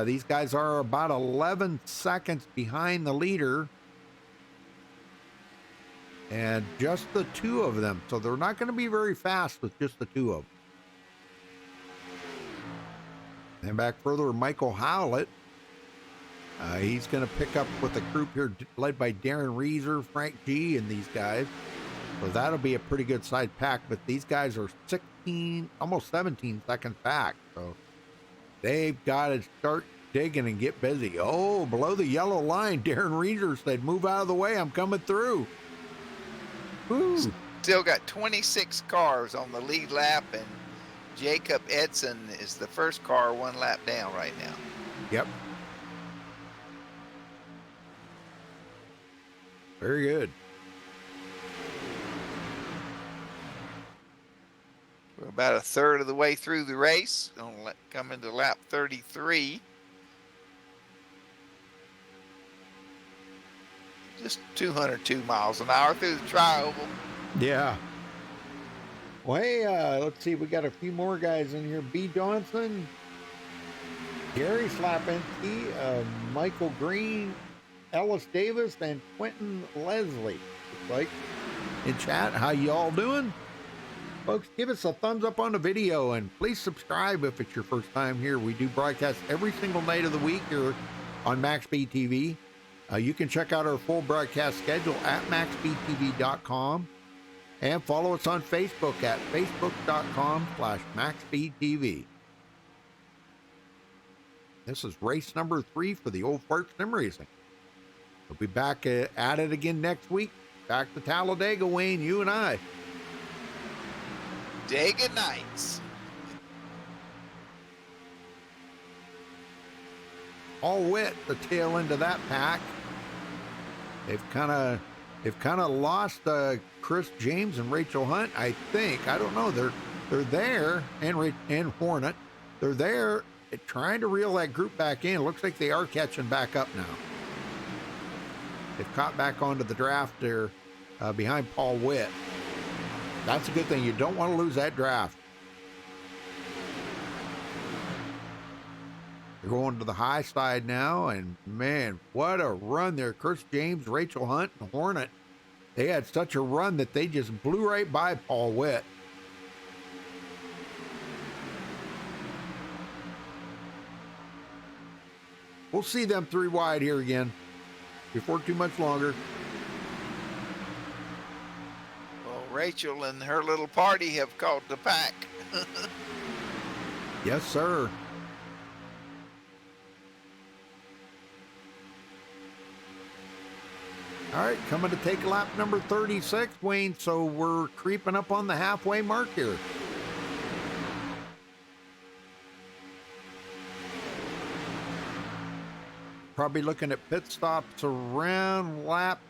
These guys are about 11 seconds behind the leader. And just the 2 of them. So they're not going to be very fast with just the 2 of them. And back further, Michael Howlett. He's going to pick up with a group here led by Darren Reeser, Frank G, and these guys. So that'll be a pretty good side pack. But these guys are 16, almost 17 seconds back. So they've got to start digging and get busy. Oh, below the yellow line, Darren Reeser said, "Move out of the way. I'm coming through." Woo. Still got 26 cars on the lead lap, and Jacob Edson is the first car 1 lap down right now. Yep. Very good. We're about a third of the way through the race. Coming to lap 33. Just 202 miles an hour through the tri-oval. Yeah. Well, hey, let's see. We got a few more guys in here. B. Johnson, Gary Slapinski, Michael Green, Ellis Davis, and Quentin Leslie. Looks like in chat. How you all doing? Folks, give us a thumbs up on the video and please subscribe if it's your first time here. We do broadcast every single night of the week here on MaxSpeedTV. You can check out our full broadcast schedule at MaxSpeedTV.com and follow us on Facebook at Facebook.com/MaxSpeedTV. This is race number 3 for the Old Fart Sim Racing. We'll be back at it again next week. Back to Talladega, Wayne, you and I. Dega Nights. All wet the tail end of that pack. They've kind of lost Chris James and Rachel Hunt, I think. I don't know. They're there, and Hornet. They're there trying to reel that group back in. It looks like they are catching back up now. They've caught back onto the draft there behind Paul Witt. That's a good thing. You don't want to lose that draft. They're going to the high side now, and man, what a run there. Chris James, Rachel Hunt, and Hornet. They had such a run that they just blew right by Paul Witt. We'll see them 3 wide here again before too much longer. Well, Rachel and her little party have caught the pack. Yes, sir. All right, coming to take lap number 36, Wayne. So we're creeping up on the halfway mark here. Probably looking at pit stops around lap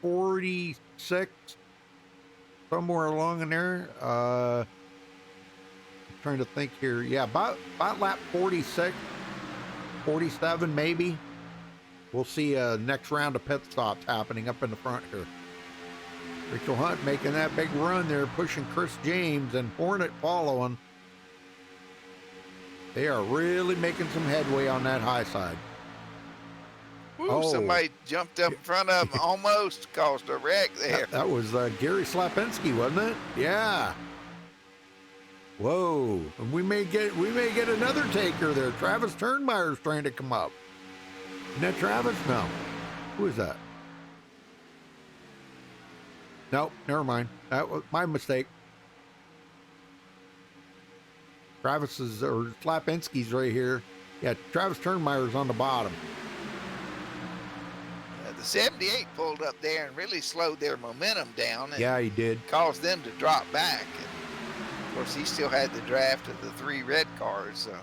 46, somewhere along in there. I'm trying to think here. Yeah, about lap 46, 47 maybe. We'll see next round of pit stops happening up in the front here. Rachel Hunt making that big run there, pushing Chris James, and Hornet following. They are really making some headway on that high side. Ooh, somebody jumped up in front of him, almost caused a wreck there. That was Gary Slapinski, wasn't it? Yeah. Whoa. And we may get another taker there. Travis Turnmeyer's trying to come up. Isn't that Travis? No. Who is that? Nope, never mind. That was my mistake. Travis's or Slapinski's right here. Yeah, Travis Turnmeyer's on the bottom. The 78 pulled up there and really slowed their momentum down. And Yeah, he did. caused them to drop back. And of course, he still had the draft of the 3 red cars. So.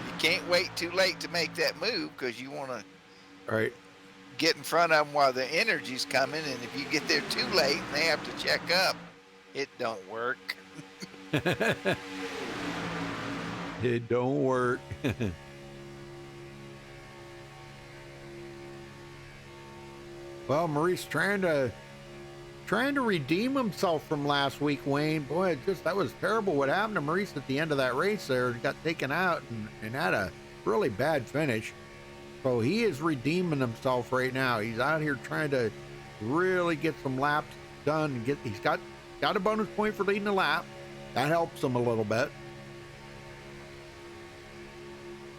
You can't wait too late to make that move because you want to Right. get in front of them while the energy's coming. And if you get there too late and they have to check up, it don't work. It don't work. Well, Maurice trying to redeem himself from last week, Wayne. Boy, that was terrible what happened to Maurice at the end of that race there. He got taken out and had a really bad finish. So he is redeeming himself right now. He's out here trying to really get some laps done. He's got a bonus point for leading a lap. That helps him a little bit.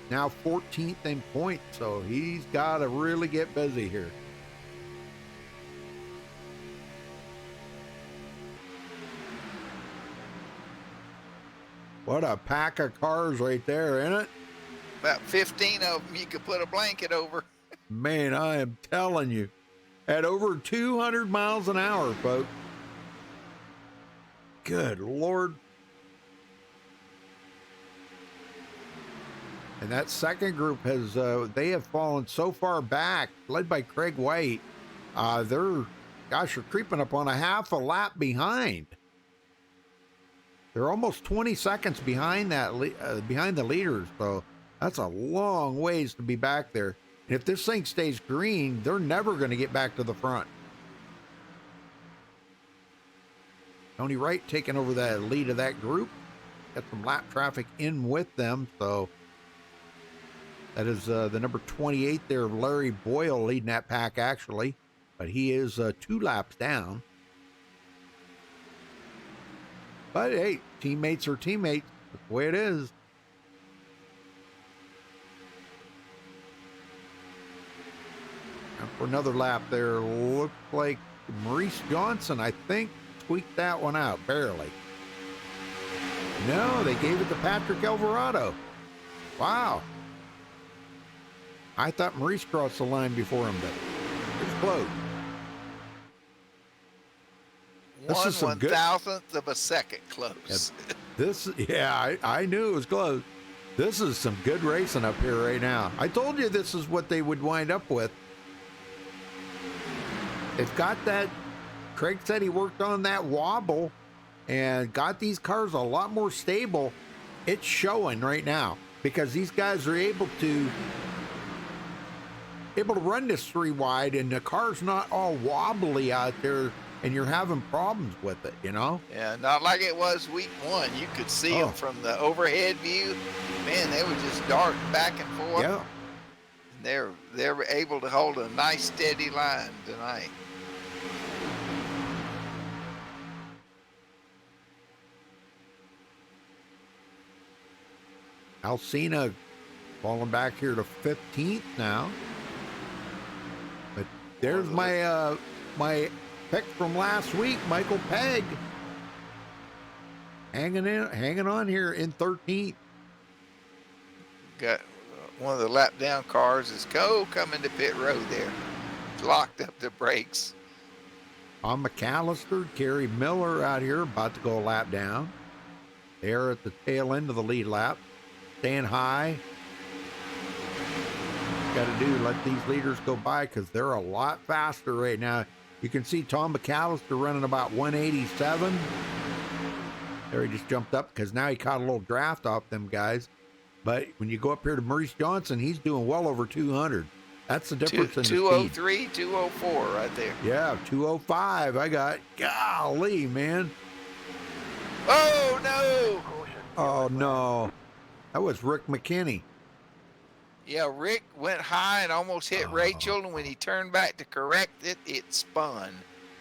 Now 14th in points, so he's got to really get busy here. What a pack of cars right there, isn't it? About 15 of them you could put a blanket over. Man, I am telling you. At over 200 miles an hour, folks. Good Lord. And that second group they have fallen so far back, led by Craig White. They're creeping up on a half a lap behind. They're almost 20 seconds behind behind the leaders, so that's a long ways to be back there. And if this thing stays green, they're never going to get back to the front. Tony Wright taking over the lead of that group. Got some lap traffic in with them, so that is the number 28 there, Larry Boyle, leading that pack actually, but he is 2 laps down. But hey, teammates are teammates. That's the way it is. And for another lap there, looked like Maurice Johnson, I think, tweaked that one out barely. No, they gave it to Patrick Alvarado. Wow. I thought Maurice crossed the line before him, but it's close. This is some good. 1/1000th of a second close. I knew it was close. This is some good racing up here right now. I told you this is what they would wind up with. It's got that. Craig said he worked on that wobble and got these cars a lot more stable. It's showing right now because these guys are able to run this 3 wide and the car's not all wobbly out there and you're having problems with it, you know? Yeah, not like it was week 1. You could see them from the overhead view. Man, they were just darting back and forth. Yeah. They're able to hold a nice steady line tonight. Alcina falling back here to 15th now. But there's my pick from last week, Michael Pegg. Hanging on here in 13th. Got one of the lap down cars is coming to pit road there. Locked up the brakes. Tom McAllister, Kerry Miller out here about to go a lap down. They're at the tail end of the lead lap. Staying high. Got to do let these leaders go by because they're a lot faster right now. You can see Tom McAllister running about 187. There he just jumped up because now he caught a little draft off them guys. But when you go up here to Maurice Johnson, he's doing well over 200. That's the difference in the speed. 203, 204 right there. Yeah, 205 I got. Golly, man. Oh, no. Oh, no. That was Rick McKinney. Yeah, Rick went high and almost hit Rachel, and when he turned back to correct it, it spun.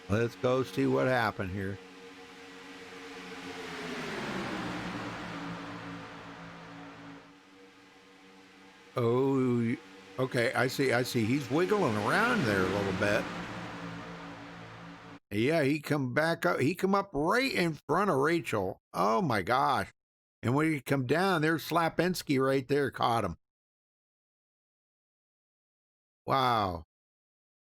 Let's go see what happened here. Oh, okay. I see. He's wiggling around there a little bit. Yeah, he come back up. He come up right in front of Rachel. Oh my gosh. And when he come down, there's Slapinski right there, caught him. Wow.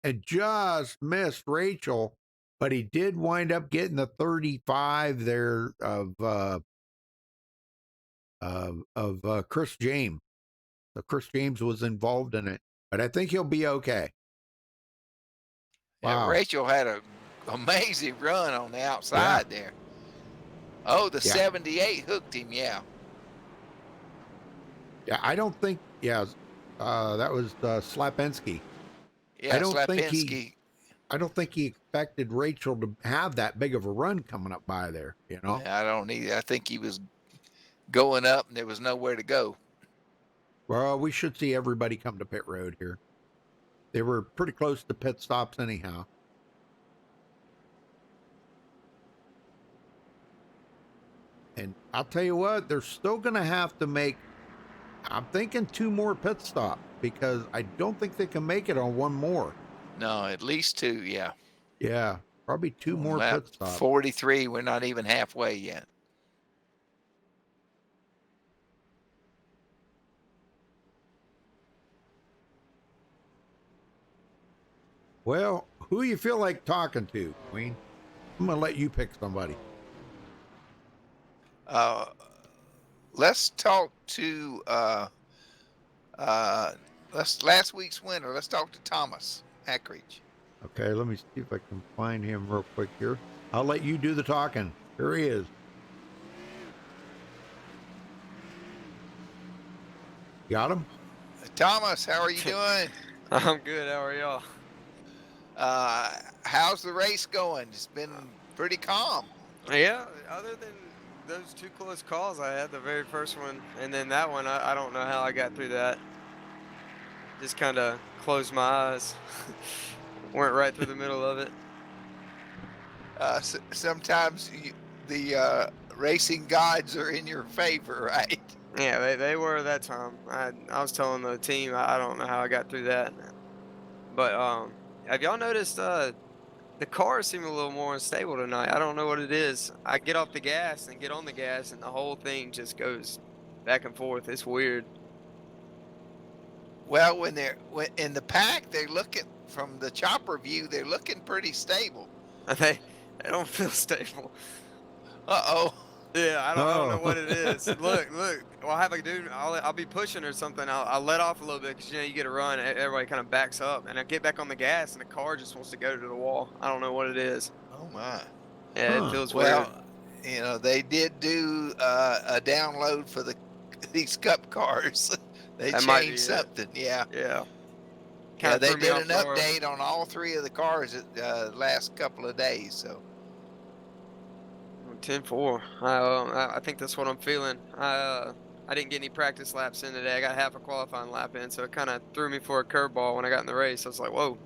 And just missed Rachel, but he did wind up getting the 35 there of Chris James. So Chris James was involved in it, but I think he'll be okay. Wow. Wow. Yeah, Rachel had an amazing run on the outside there. Oh, the 78 hooked him, yeah. Yeah, I don't think, that was Slapinski. Yeah, I don't think he expected Rachel to have that big of a run coming up by there, you know? Yeah, I don't either. I think he was going up and there was nowhere to go. Well, we should see everybody come to pit road here. They were pretty close to pit stops anyhow. And I'll tell you what, they're still going to have to make, I'm thinking 2 more pit stops because I don't think they can make it on 1 more. No, at least 2, yeah. Yeah, probably 2 more pit stops. 43, we're not even halfway yet. Well, who you feel like talking to, Queen? I'm going to let you pick somebody. Let's talk to last week's winner. Let's talk to Thomas Ackridge. Okay, let me see if I can find him real quick here. I'll let you do the talking. Here he is. Got him? Thomas, how are you doing? I'm good. How are y'all? How's the race going? It's been pretty calm. Yeah, other than those 2 close calls I had, the very first one and then that one, I don't know how I got through that. Just kind of closed my eyes. Went right through the middle of it. Sometimes the racing gods are in your favor, right? Yeah, they were that time. I was telling the team I don't know how I got through that. But have y'all noticed The cars seem a little more unstable tonight. I don't know what it is. I get off the gas and get on the gas, and the whole thing just goes back and forth. It's weird. Well, when in the pack, they're looking from the chopper view. They're looking pretty stable. They don't feel stable. Uh-oh. Yeah, I don't know Oh. what it is. Look. Well, I have a dude. I'll be pushing or something. I'll let off a little bit because you get a run. Everybody kind of backs up, and I get back on the gas, and the car just wants to go to the wall. I don't know what it is. Oh my. Yeah, Huh. it feels weird. Well, they did do a download for these cup cars. They That might be changed it. something. Yeah. Yeah. Yeah, they threw me did off an guard. update on all 3 of the cars last couple of days. So 10-4. I think that's what I'm feeling. I didn't get any practice laps in today. I got half a qualifying lap in, so it kind of threw me for a curveball when I got in the race. I was like, whoa.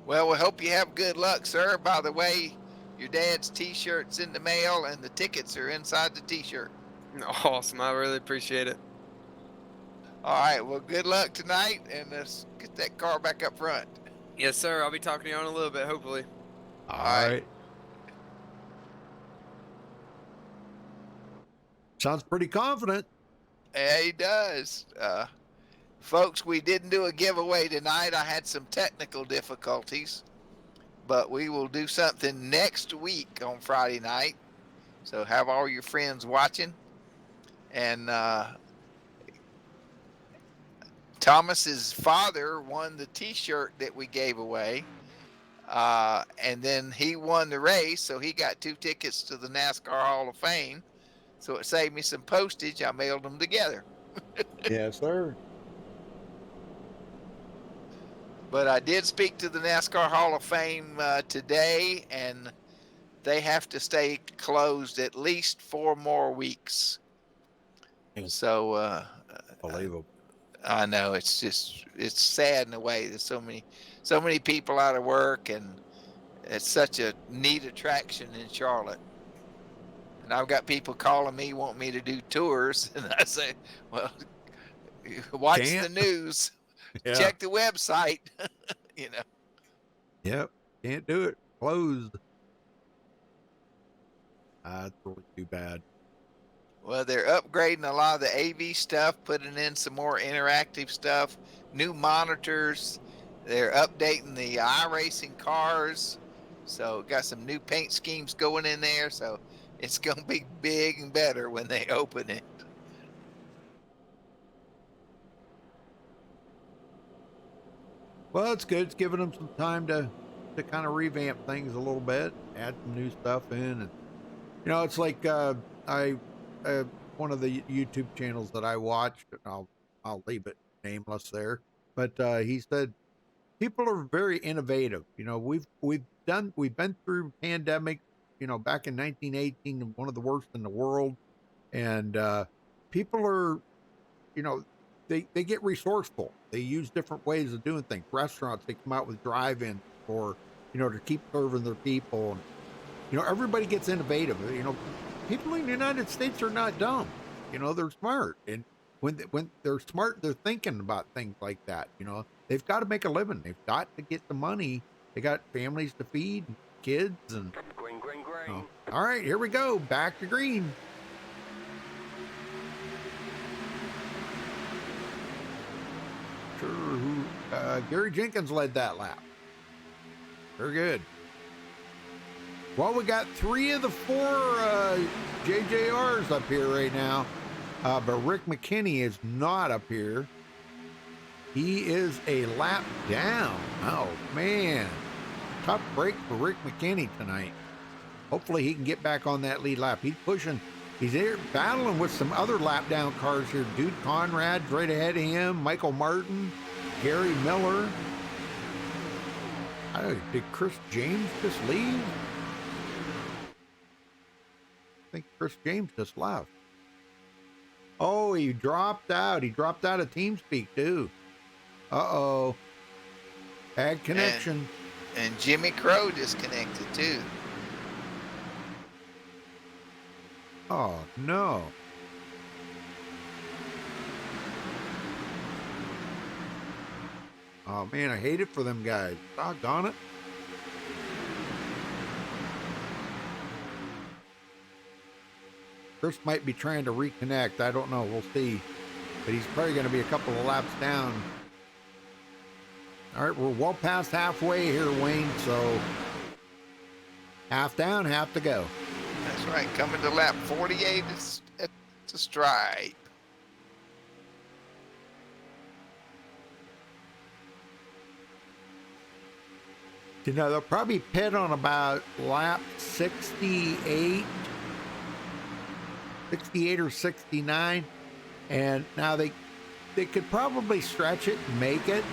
well, we hope you have good luck, sir. By the way, your dad's T-shirt's in the mail, and the tickets are inside the T-shirt. Awesome. I really appreciate it. All right. Well, good luck tonight, and let's get that car back up front. Yes, sir. I'll be talking to you in a little bit, hopefully. All right. right. Sounds pretty confident. Yeah, he does. Folks, we didn't do a giveaway tonight. I had some technical difficulties, but we will do something next week on Friday night. So have all your friends watching. And Thomas's father won the T-shirt that we gave away. And then he won the race, so he got 2 tickets to the NASCAR Hall of Fame. So it saved me some postage. I mailed them together. Yes, sir. But I did speak to the NASCAR Hall of Fame today, and they have to stay closed at least 4 more weeks. So Unbelievable. I know it's sad in a way. There's so many people out of work, and it's such a neat attraction in Charlotte. And I've got people calling me, want me to do tours, and I say, well, watch Can't. the news, Yeah. check the website, Yep. Can't do it. Closed. That's really too bad. Well, they're upgrading a lot of the AV stuff, putting in some more interactive stuff, new monitors. They're updating the iRacing cars. So got some new paint schemes going in there. So it's going to be big and better when they open it. Well, it's good. It's giving them some time to kind of revamp things a little bit, add some new stuff in, and it's like one of the YouTube channels that I watched. I'll leave it nameless there, but he said people are very innovative. We've been through pandemic. Back in 1918, one of the worst in the world, and people are, they get resourceful. They use different ways of doing things. Restaurants, they come out with drive-in for, to keep serving their people. And, everybody gets innovative. People in the United States are not dumb. They're smart. And when they're smart, they're thinking about things like that. They've got to make a living. They've got to get the money. They got families to feed, kids, and Green. all right, here we go. Back to green. Sure. Gary Jenkins led that lap. Very good. Well, we got 3 of the 4 JJRs up here right now. But Rick McKinney is not up here. He is a lap down. Oh, man. Tough break for Rick McKinney tonight. Hopefully he can get back on that lead lap. He's pushing. He's there battling with some other lap down cars here. Dude Conrad's right ahead of him. Michael Martin, Gary Miller. Did Chris James just leave? I think Chris James just left. Oh, he dropped out. He dropped out of TeamSpeak too. Uh-oh. Bad connection. And Jimmy Crow disconnected too. Oh, no. Oh man, I hate it for them guys. Doggone it. Chris might be trying to reconnect. I don't know. We'll see. But he's probably going to be a couple of laps down. All right, we're well past halfway here, Wayne. So half down, half to go. That's right. Coming to lap 48 at the stripe. You know, they'll probably pit on about lap 68 or 69. And now they could probably stretch it and make it.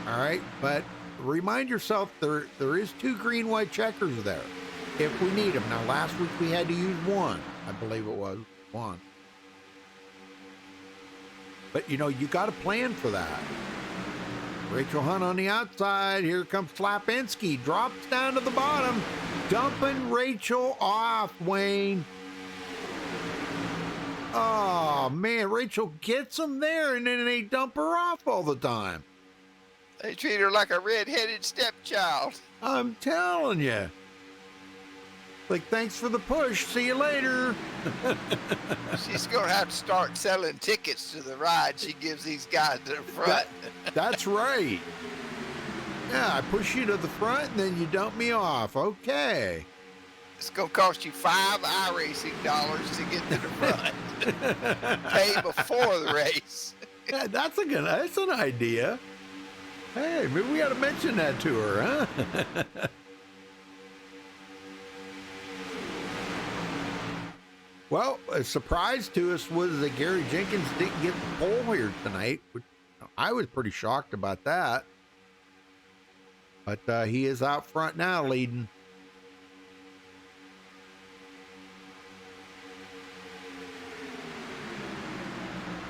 All right, but remind yourself there is 2 green white checkers there if we need them. Now last week we had to use 1, I believe it was 1. But you know, you got to plan for that. Rachel Hunt on the outside. Here comes Slapinski. Drops down to the bottom. Dumping Rachel off, Wayne. Oh, man. Rachel gets them there, and then they dump her off all the time. They treat her like a red-headed stepchild. I'm telling you. Like, thanks for the push. See you later. She's going to have to start selling tickets to the ride she gives these guys to the front. That's right. Yeah, I push you to the front and then you dump me off. Okay. It's going to cost you 5 iRacing dollars to get to the front. Pay before the race. Yeah, that's an idea. Hey, maybe we got to mention that to her, huh? Well, a surprise to us was that Gary Jenkins didn't get the pole here tonight, which I was pretty shocked about that. But he is out front now leading.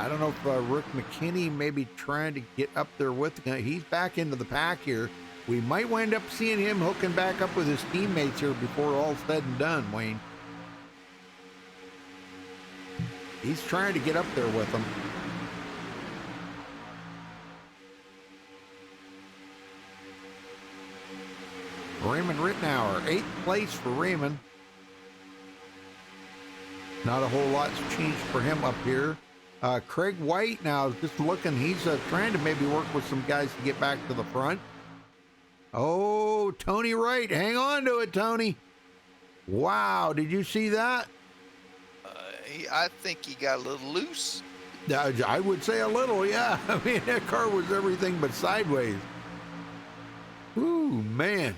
I don't know if Rick McKinney may be trying to get up there with the guy. He's back into the pack here. We might wind up seeing him hooking back up with his teammates here before all's said and done, Wayne. He's trying to get up there with them. Raymond Rittenauer, 8th place for Raymond. Not a whole lot's changed for him up here. Craig White now is just looking. He's trying to maybe work with some guys to get back to the front. Oh, Tony Wright. Hang on to it, Tony. Wow, did you see that? I think he got a little loose. I would say a little, yeah. I mean, that car was everything but sideways. Ooh, man.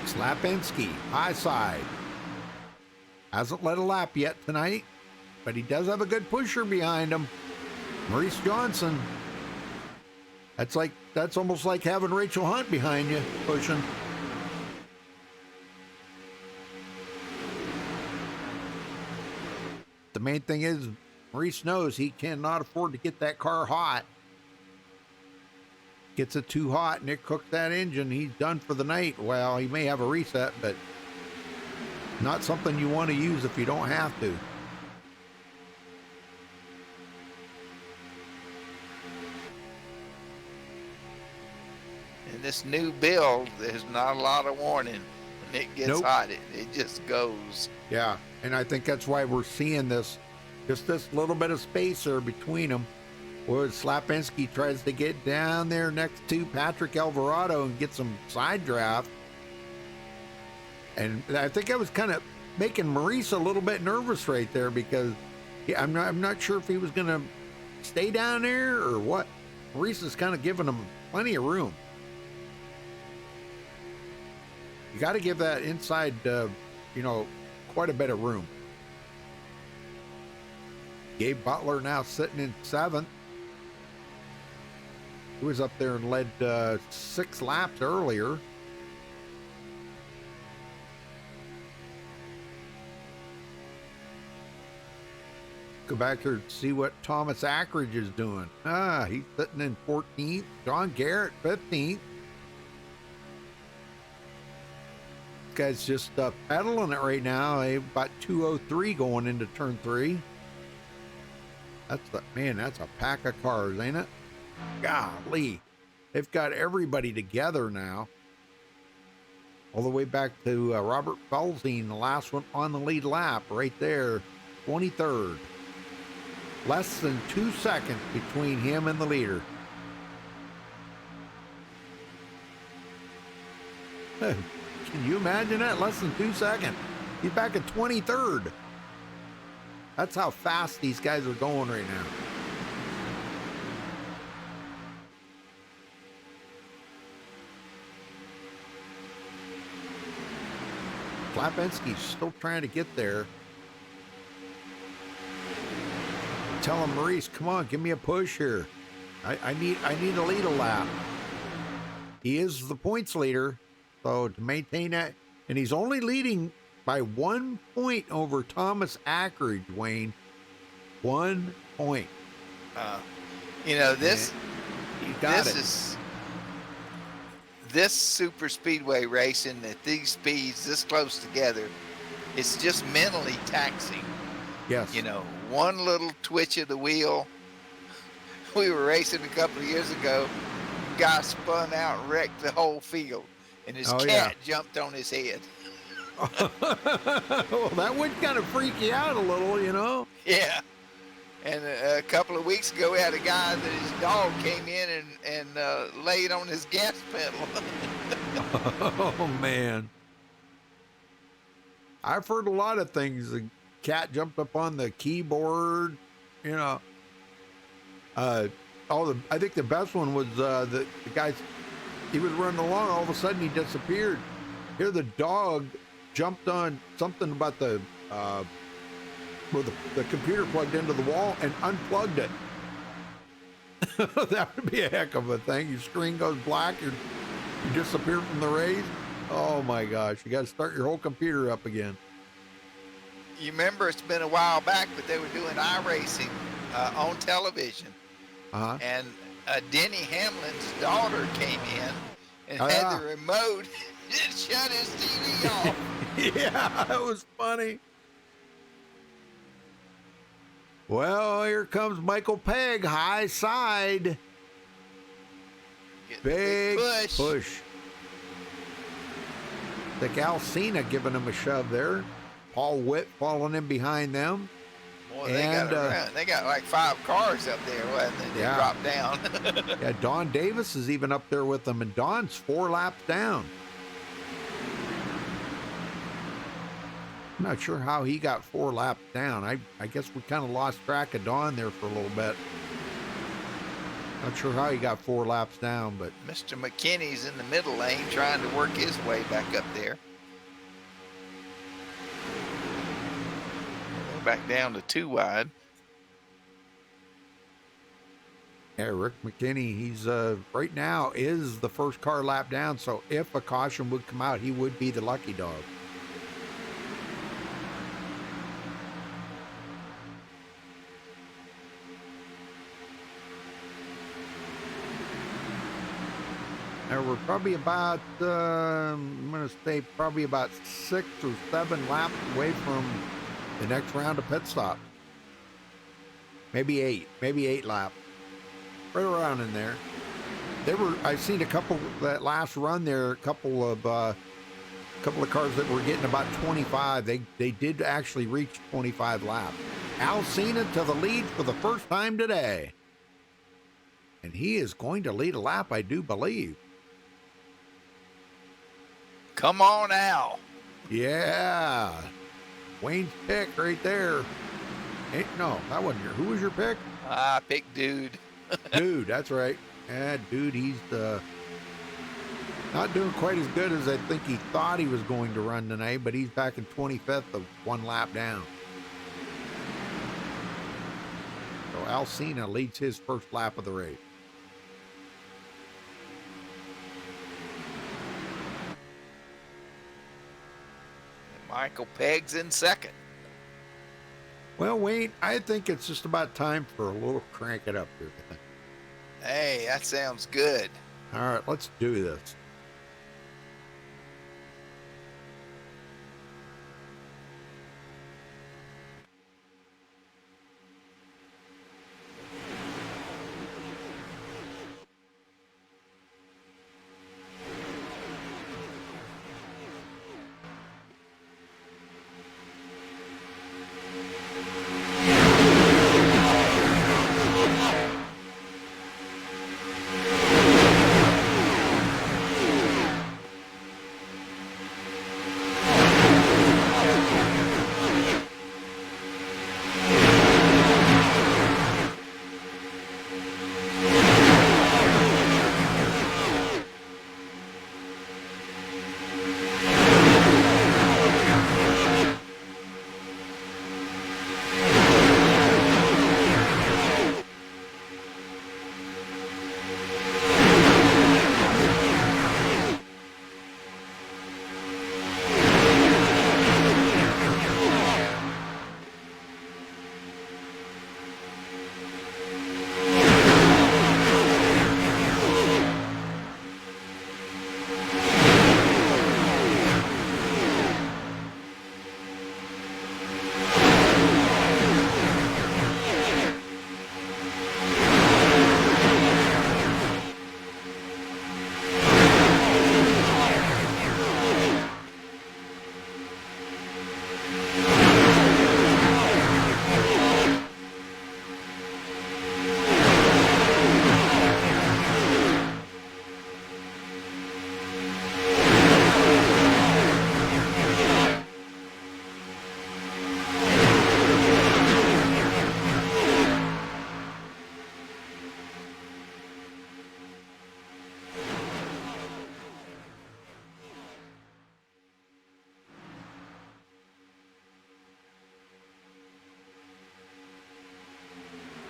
Slapinski, high side. Hasn't led a lap yet tonight, but he does have a good pusher behind him. Maurice Johnson. That's almost like having Rachel Hunt behind you, pushing. The main thing is, Maurice knows he cannot afford to get that car hot. Gets it too hot and it cooks that engine, he's done for the night. Well, he may have a reset, but not something you want to use if you don't have to. In this new build, there's not a lot of warning. When it gets hot, it just goes. Yeah, and I think that's why we're seeing this, just this little bit of space there between them. Where Slapinski tries to get down there next to Patrick Alvarado and get some side draft. And I think I was kind of making Maurice a little bit nervous right there because I'm not sure if he was going to stay down there or what. Maurice is kind of giving him plenty of room. You got to give that inside, quite a bit of room. Gabe Butler now sitting in 7th. He was up there and led 6 laps earlier. Go back here and see what Thomas Ackridge is doing. He's sitting in 14th. John Garrett, 15th. guy's just pedaling it right now. They've about 203 going into turn 3. That's a pack of cars, ain't it? Golly. They've got everybody together now. All the way back to Robert Felzine, the last one on the lead lap, right there, 23rd. Less than 2 seconds between him and the leader. Can you imagine that? Less than 2 seconds. He's back at 23rd. That's how fast these guys are going right now. Slapinski's still trying to get there. Tell him, Maurice, come on, give me a push here. I need to lead a lap. He is the points leader, so to maintain that, and he's only leading by 1 point over Thomas Ackridge, Wayne. 1 point. This is this super speedway racing at these speeds this close together, it's just mentally taxing. Yes. One little twitch of the wheel. We were racing a couple of years ago. Guy spun out and wrecked the whole field, and his cat jumped on his head. Well, that would kind of freak you out a little, Yeah. And a couple of weeks ago, we had a guy that his dog came in and laid on his gas pedal. Oh, man. I've heard a lot of things. The cat jumped up on the keyboard, I think the best one was the guy, he was running along, all of a sudden he disappeared. Here the dog jumped on something about the where the computer plugged into the wall and unplugged it. That would be a heck of a thing. Your screen goes black, you disappear from the race. Oh my gosh, you got to start your whole computer up again. You remember, it's been a while back, but they were doing iRacing on television. Uh-huh. And Denny Hamlin's daughter came in and had the remote and shut his TV off. Yeah, that was funny. Well, here comes Michael Pegg, high side. Big push. I think Alcina giving him a shove there. Paul Witt following in behind them. Boy, they got like 5 cars up there, wasn't they? They dropped down. Yeah, Don Davis is even up there with them, and Don's 4 laps down. I'm not sure how he got 4 laps down. I guess we kind of lost track of Don there for a little bit. Not sure how he got 4 laps down, but Mr. McKinney's in the middle lane trying to work his way back up there. Back down to 2 wide. yeah, Rick McKinney, he's right now is the first car lap down, so if a caution would come out, he would be the lucky dog. Now we're probably about, I'm going to say probably about 6 or 7 laps away from the next round of pit stop. Maybe 8 laps. Right around in there. I've seen a couple, that last run there, a couple of cars that were getting about 25. They did actually reach 25 laps. Alcina to the lead for the first time today. And he is going to lead a lap, I do believe. Come on, Al. Yeah. Wayne's pick right there. No, that wasn't who was your pick? I picked Dude. Dude, that's right. Yeah, Dude, he's not doing quite as good as I think he thought he was going to run tonight, but he's back in 25th of 1 lap down. So Alcina leads his first lap of the race. Michael Pegg's in second. Well, Wayne, I think it's just about time for a little crank it up here. Hey, that sounds good. All right, let's do this.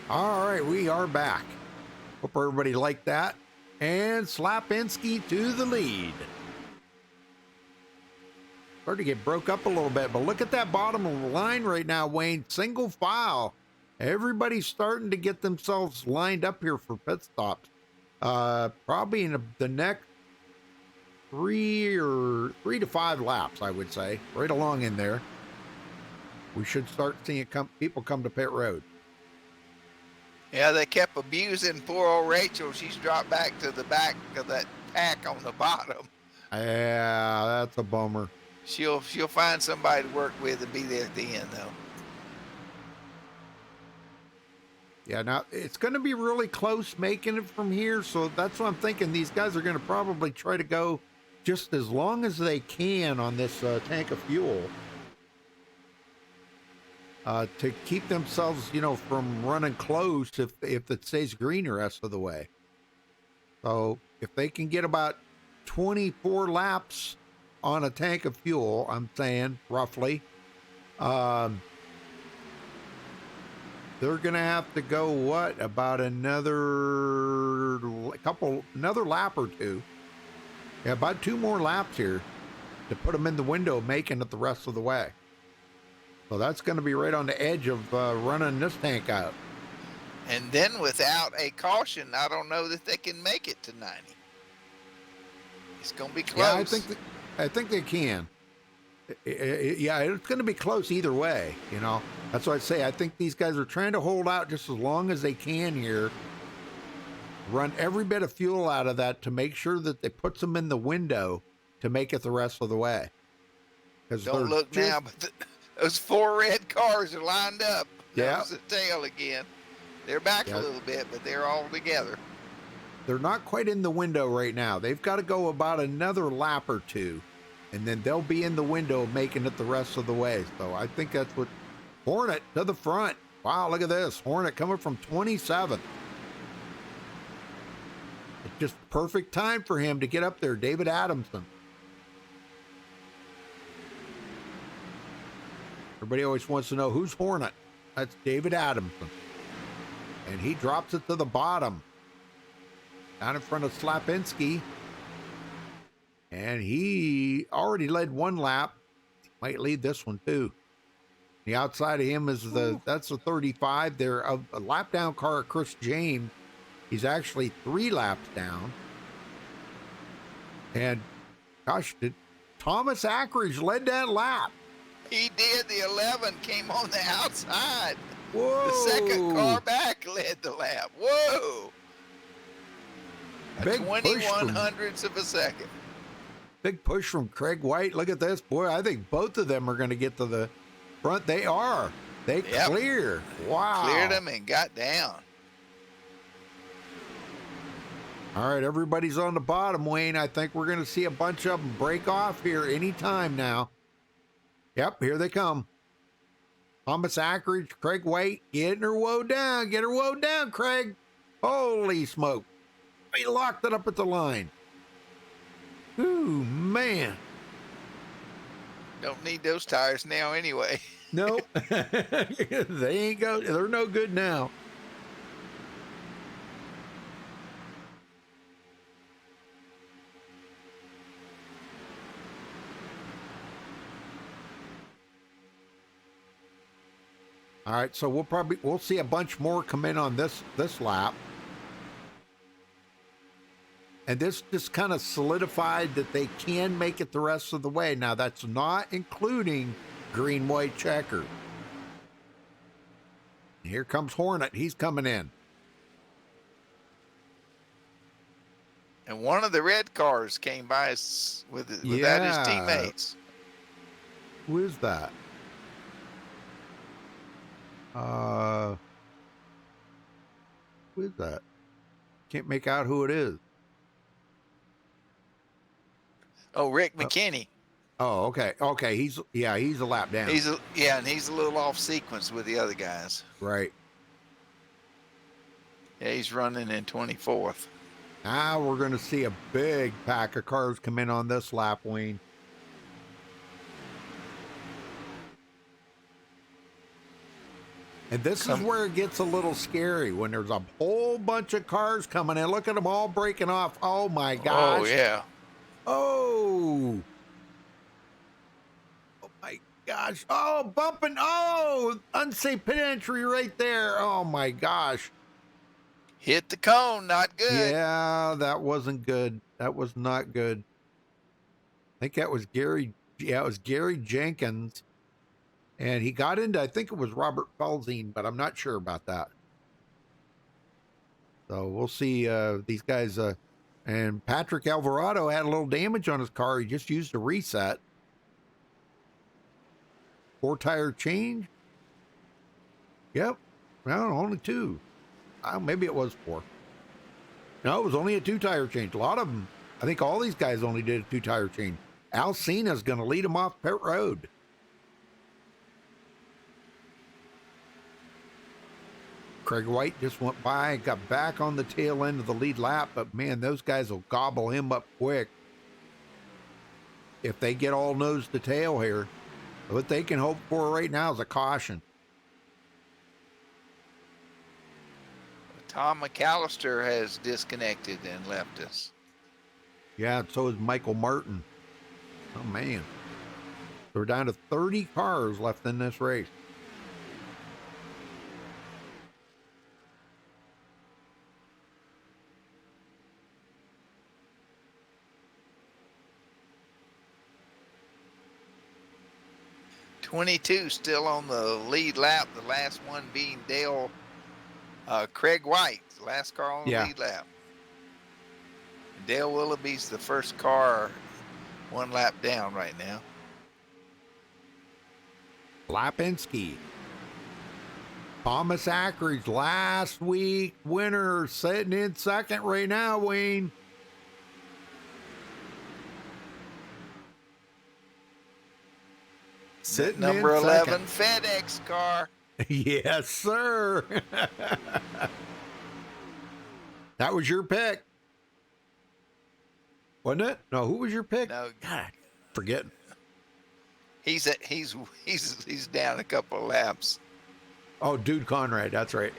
All right, we are back. Hope everybody liked that. And Slapinski to the lead. Started to get broke up a little bit, but look at that bottom of the line right now, Wayne. Single file. Everybody's starting to get themselves lined up here for pit stops. Probably in the next 3 to 5 laps, I would say, right along in there. We should start seeing people come to pit road. Yeah, they kept abusing poor old Rachel. She's dropped back to the back of that pack on the bottom. Yeah, that's a bummer. She'll find somebody to work with and be there at the end, though. Yeah, now it's going to be really close making it from here, so that's what I'm thinking. These guys are going to probably try to go just as long as they can on this tank of fuel to keep themselves, from running close if it stays green the rest of the way. So if they can get about 24 laps on a tank of fuel, I'm saying roughly, they're going to have to go, about another lap or two. Yeah, about 2 more laps here to put them in the window, making it the rest of the way. So that's going to be right on the edge of running this tank out. And then without a caution, I don't know that they can make it to 90. It's going to be close. Yeah, I think they can. Yeah, it's going to be close either way, That's what I say. I think these guys are trying to hold out just as long as they can here. Run every bit of fuel out of that to make sure that they put them in the window to make it the rest of the way. Don't look now, but those 4 red cars are lined up. Yeah. There's the tail again. They're back a little bit, but they're all together. They're not quite in the window right now. They've got to go about another lap or two, and then they'll be in the window making it the rest of the way. So I think that's what... Hornet to the front. Wow, look at this. Hornet coming from 27th. It's just perfect time for him to get up there. David Adamson. Everybody always wants to know who's Hornet. That's David Adamson. And he drops it to the bottom. Down in front of Slapinski. And he already led 1 lap. Might lead this one too. The outside of him is that's the 35 there. A lap down car, Chris James. He's actually 3 laps down. And gosh, Thomas Ackridge led that lap. He did. The 11 came on the outside. Whoa. The second car back led the lap. Whoa. Big 21 hundredths of a second. Big push from Craig White. Look at this. Boy, I think both of them are going to get to the front. They are. They clear. Wow. Cleared them and got down. All right, everybody's on the bottom, Wayne. I think we're going to see a bunch of them break off here any time now. Yep, here they come. Thomas Ackridge, Craig White, getting her woe down. Get her woe down, Craig. Holy smoke. He locked it up at the line. Ooh, man. Don't need those tires now anyway. Nope. They ain't go. They're no good now. All right, so we'll see a bunch more come in on this lap. And this just kind of solidified that they can make it the rest of the way. Now, that's not including green, white checker. Here comes Hornet. He's coming in. And one of the red cars came by us without his teammates. Who is that? Who is that? Can't make out who it is. Oh, Rick McKinney. Oh, okay. Okay, he's a lap down. And he's a little off sequence with the other guys. Right. Yeah, he's running in 24th. Now we're going to see a big pack of cars come in on this lap, Wayne. And this is where it gets a little scary when there's a whole bunch of cars coming in. Look at them all breaking off. Oh my gosh. Oh yeah. Oh. Oh my gosh. Oh, bumping. Oh, unsafe pit entry right there. Oh my gosh. Hit the cone, not good. Yeah, that wasn't good. That was not good. I think that was Gary. Yeah, it was Gary Jenkins. And he got into, I think it was Robert Felzine, but I'm not sure about that. So we'll see these guys. And Patrick Alvarado had a little damage on his car. He just used a reset. 4-tire change. Yep. Well, only 2. Maybe it was 4. No, it was only a 2-tire change. A lot of them, I think all these guys only did a 2-tire change. Al Cena's going to lead him off pit road. Craig White just went by and got back on the tail end of the lead lap, but man, those guys will gobble him up quick if they get all nose to tail here. What they can hope for right now is a caution. Tom McAllister has disconnected and left us. Yeah, and so is Michael Martin. Oh man. So we're down to 30 cars left in this race. '22 still on the lead lap. The last one being Craig White, the last car on the lead lap. And Dale Willoughby's the first car 1 lap down right now. Lapinski. Thomas Ackridge, last week winner, sitting in second right now, Wayne. Sitting number in 11 second. FedEx car. Yes, sir. That was your pick, wasn't it? No, who was your pick? No, God, forgetting. He's down a couple of laps. Oh, Dude Conrad, that's right.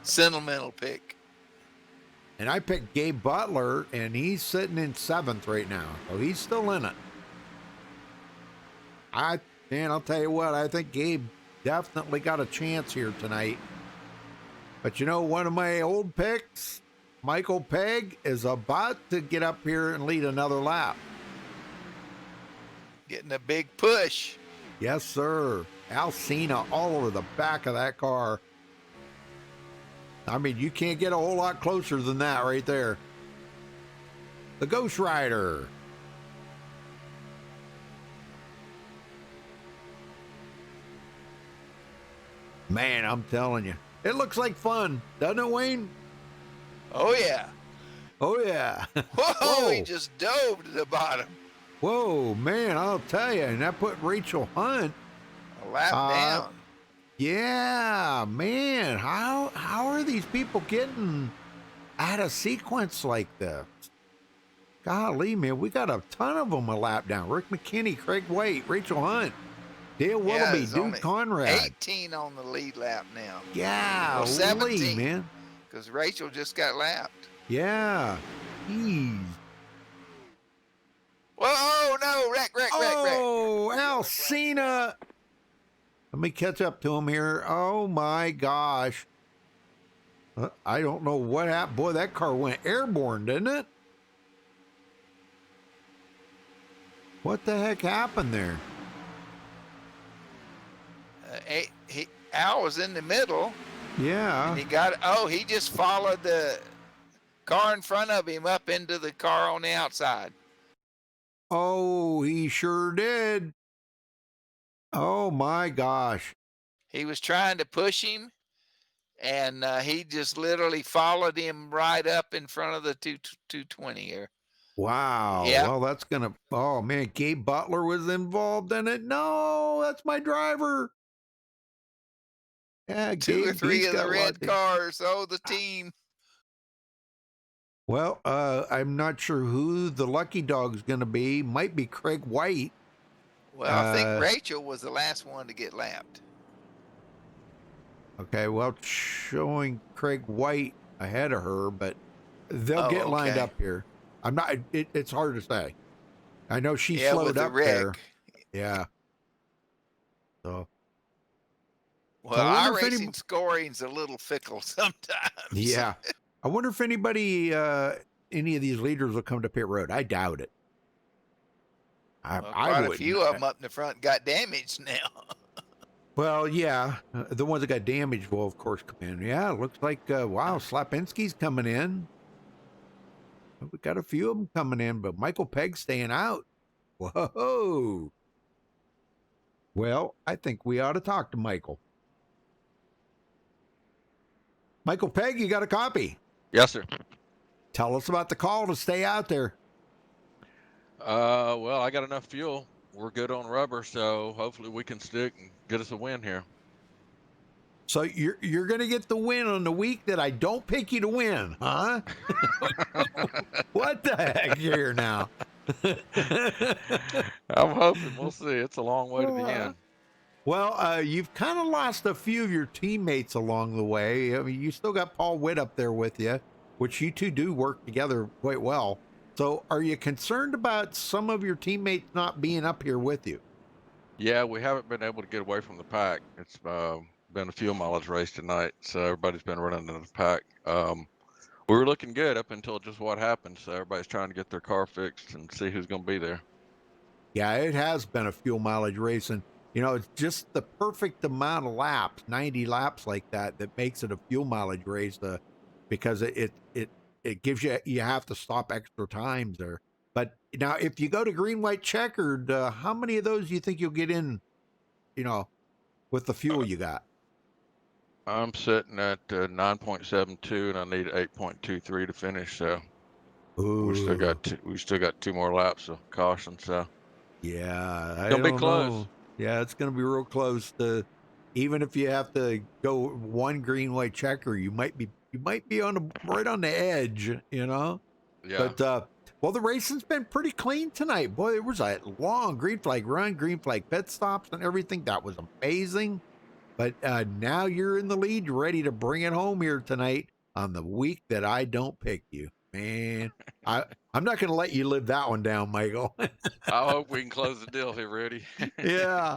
Sentimental pick. And I picked Gabe Butler, and he's sitting in 7th right now, so he's still in it. I'll tell you what, I think Gabe definitely got a chance here tonight. But you know, one of my old picks, Michael Pegg, is about to get up here and lead another lap. Getting a big push. Yes, sir. Al Cena all over the back of that car. I mean, you can't get a whole lot closer than that right there. The Ghost Rider. Man, I'm telling you, it looks like fun, doesn't it, Wayne? Oh, yeah. Oh, yeah. Whoa, he just dove to the bottom. Whoa, man, I'll tell you. And that put Rachel Hunt a lap down. Yeah, man. How are these people getting out of sequence like this? Golly, man, we got a ton of them a lap down. Rick McKinney, Craig White, Rachel Hunt, Dale Willoughby, Dude Conrad. 18 on the lead lap now. Yeah, well, 17, man. Because Rachel just got lapped. Yeah. Jeez. Whoa, oh, no, wreck. Oh, Al Cena. Let me catch up to him here. Oh, my gosh. I don't know what happened. Boy, that car went airborne, didn't it? What the heck happened there? Al was in the middle. Yeah. And he just followed the car in front of him up into the car on the outside. Oh, he sure did. Oh, my gosh. He was trying to push him, and he just literally followed him right up in front of the 220 here. Wow. Yep. Well, that's going to, oh, man, Gabe Butler was involved in it. No, that's my driver. Yeah, 2 or 3 of the red cars. Oh, the team. Well, I'm not sure who the lucky dog's going to be. Might be Craig White. Well, I think Rachel was the last one to get lapped. Okay, well, showing Craig White ahead of her, but they'll get lined okay. up here. I'm not. It's hard to say. I know she Yeah, with slowed the up there. wreck. Yeah. So Well, I wonder our if any. racing scoring's a little fickle sometimes. Yeah. I wonder if anybody, any of these leaders will come to pit road. I doubt it. Well, I quite a wouldn't. few of them up in the front got damaged now. Well, yeah, the ones that got damaged will, of course, come in. Yeah, it looks like, wow, Slapinski's coming in. We got a few of them coming in, but Michael Pegg's staying out. Whoa. Well, I think we ought to talk to Michael. Michael Pegg, you got a copy? Yes, sir. Tell us about the call to stay out there. Well, I got enough fuel. We're good on rubber, so hopefully we can stick and get us a win here. So you're going to get the win on the week that I don't pick you to win, huh? What the heck here now? I'm hoping. We'll see. It's a long way to the end. Well, you've kind of lost a few of your teammates along the way. I mean, you still got Paul Witt up there with you, which you two do work together quite well. So are you concerned about some of your teammates not being up here with you? Yeah, we haven't been able to get away from the pack. It's been a fuel mileage race tonight, so everybody's been running in the pack. We were looking good up until just what happened, so everybody's trying to get their car fixed and see who's going to be there. Yeah, it has been a fuel mileage race, and it's just the perfect amount of laps, 90 laps like that makes it a fuel mileage race, because it gives you have to stop extra times there. But now, if you go to green, white, checkered, how many of those do you think you'll get in, with the fuel you got? I'm sitting at 9.72, and I need 8.23 to finish. So we still got two more laps of caution. So yeah, it's gonna be close. Yeah, it's gonna be real close. To even if you have to go one green, white, checker, you might be right on the edge. Yeah. But well, the racing's been pretty clean tonight. Boy, it was a long green flag run, green flag pit stops, and everything. That was amazing. But now you're in the lead. You're ready to bring it home here tonight on the week that I don't pick you. Man, I'm not going to let you live that one down, Michael. I hope we can close the deal here, Rudy. Yeah.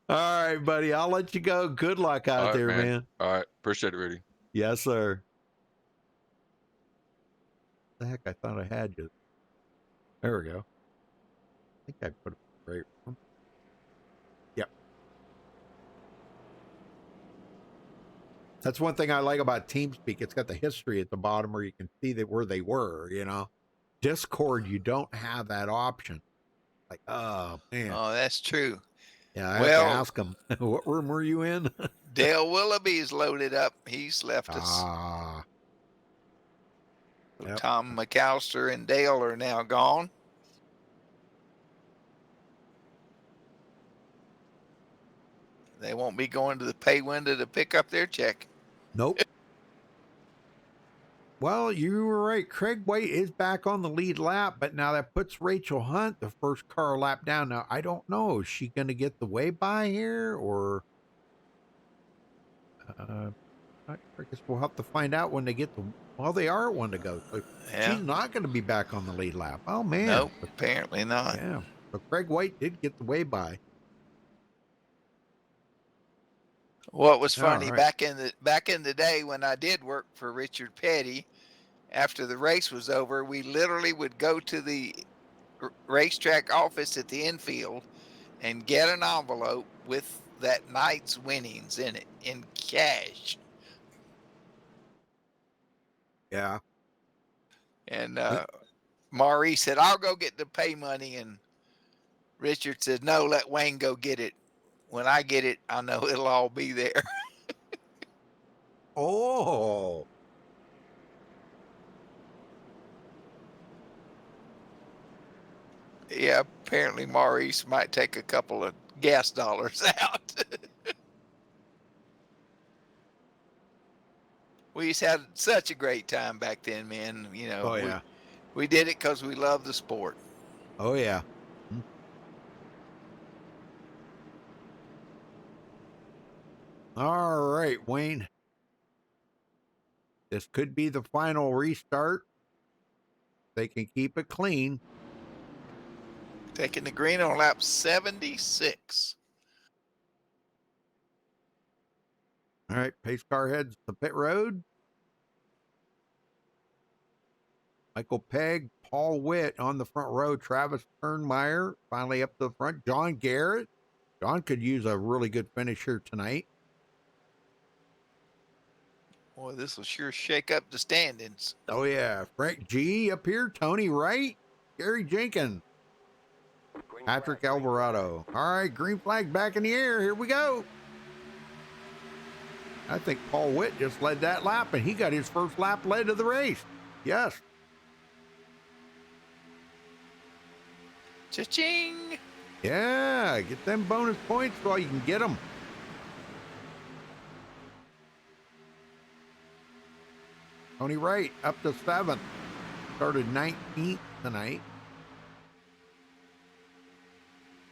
All right, buddy. I'll let you go. Good luck out there, man. All right. Appreciate it, Rudy. Yes, sir. The heck, I thought I had you. There we go. I think I put it right. Yep. That's one thing I like about TeamSpeak. It's got the history at the bottom where you can see where they were, Discord, you don't have that option. Like, oh, man. Oh, that's true. Yeah, I have to ask them, what room were you in? Dale Willoughby's loaded up. He's left us. Ah. Yep. Tom McAllister and Dale are now gone. They won't be going to the pay window to pick up their check. Nope. Well, you were right. Craig White is back on the lead lap, but now that puts Rachel Hunt, the first car lap down. Now, I don't know. Is she going to get the way by here, or I guess we'll have to find out when they get the. Well, they are at one to go. So she's not going to be back on the lead lap. Oh man. Nope, apparently not. Yeah. So Craig White did get the way by. What was funny back in the day when I did work for Richard Petty, after the race was over, we literally would go to the racetrack office at the infield and get an envelope with that night's winnings in it in cash. Yeah. And Maurice said, "I'll go get the pay money," and Richard said, "No, let Wayne go get it. When I get it, I know it'll all be there." Oh. Yeah, apparently Maurice might take a couple of gas dollars out. We just had such a great time back then, man. Oh yeah. We did it because we love the sport. Oh yeah. All right, Wayne. This could be the final restart. They can keep it clean. Taking the green on lap 76. All right, pace car heads the pit road. Michael Pegg, Paul Witt on the front row. Travis Turnmeyer finally up to the front. John Garrett. John could use a really good finish here tonight. Boy, this will sure shake up the standings. Oh, yeah. Frank G up here. Tony Wright. Gary Jenkins. Green Patrick flag, green flag. Alvarado. All right, green flag back in the air. Here we go. I think Paul Witt just led that lap, and he got his first lap led of the race. Yes. Cha-ching! Yeah, get them bonus points while you can get them. Tony Wright up to 7th. Started 19th tonight.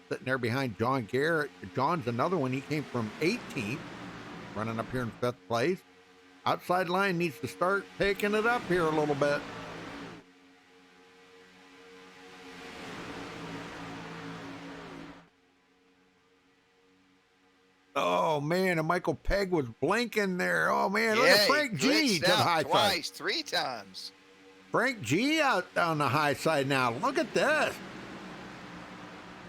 Sitting there behind John Garrett. John's another one. He came from 18th, running up here in 5th place. Outside line needs to start taking it up here a little bit. Oh, man, and Michael Pegg was blinking there. Oh, man, look at Frank G glitched to the out high side. twice, 3 times. Frank G out on the high side now. Look at this.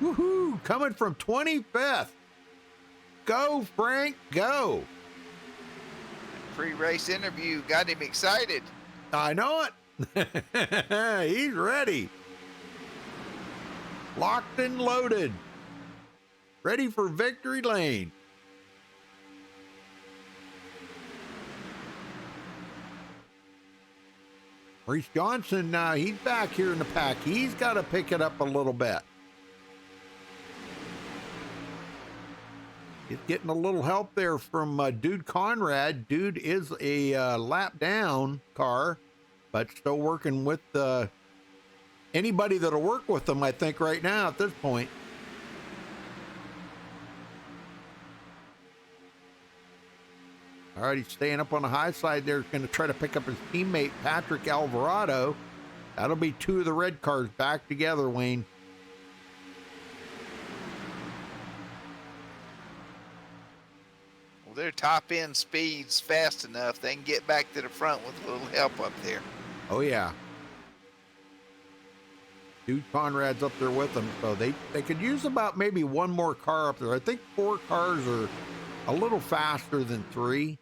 Woohoo, coming from 25th. Go, Frank, go. Pre-race interview got him excited. I know it. He's ready. Locked and loaded. Ready for victory lane. Maurice Johnson, he's back here in the pack. He's got to pick it up a little bit. He's getting a little help there from Dude Conrad. Dude is a lap down car, but still working with anybody that'll work with them, I think, right now at this point. All right, he's staying up on the high side there. He's going to try to pick up his teammate, Patrick Alvarado. That'll be 2 of the red cars back together, Wayne. Well, their top end speed's fast enough. They can get back to the front with a little help up there. Oh, yeah. Dude Conrad's up there with them, so they could use about maybe 1 more car up there. I think 4 cars are a little faster than 3.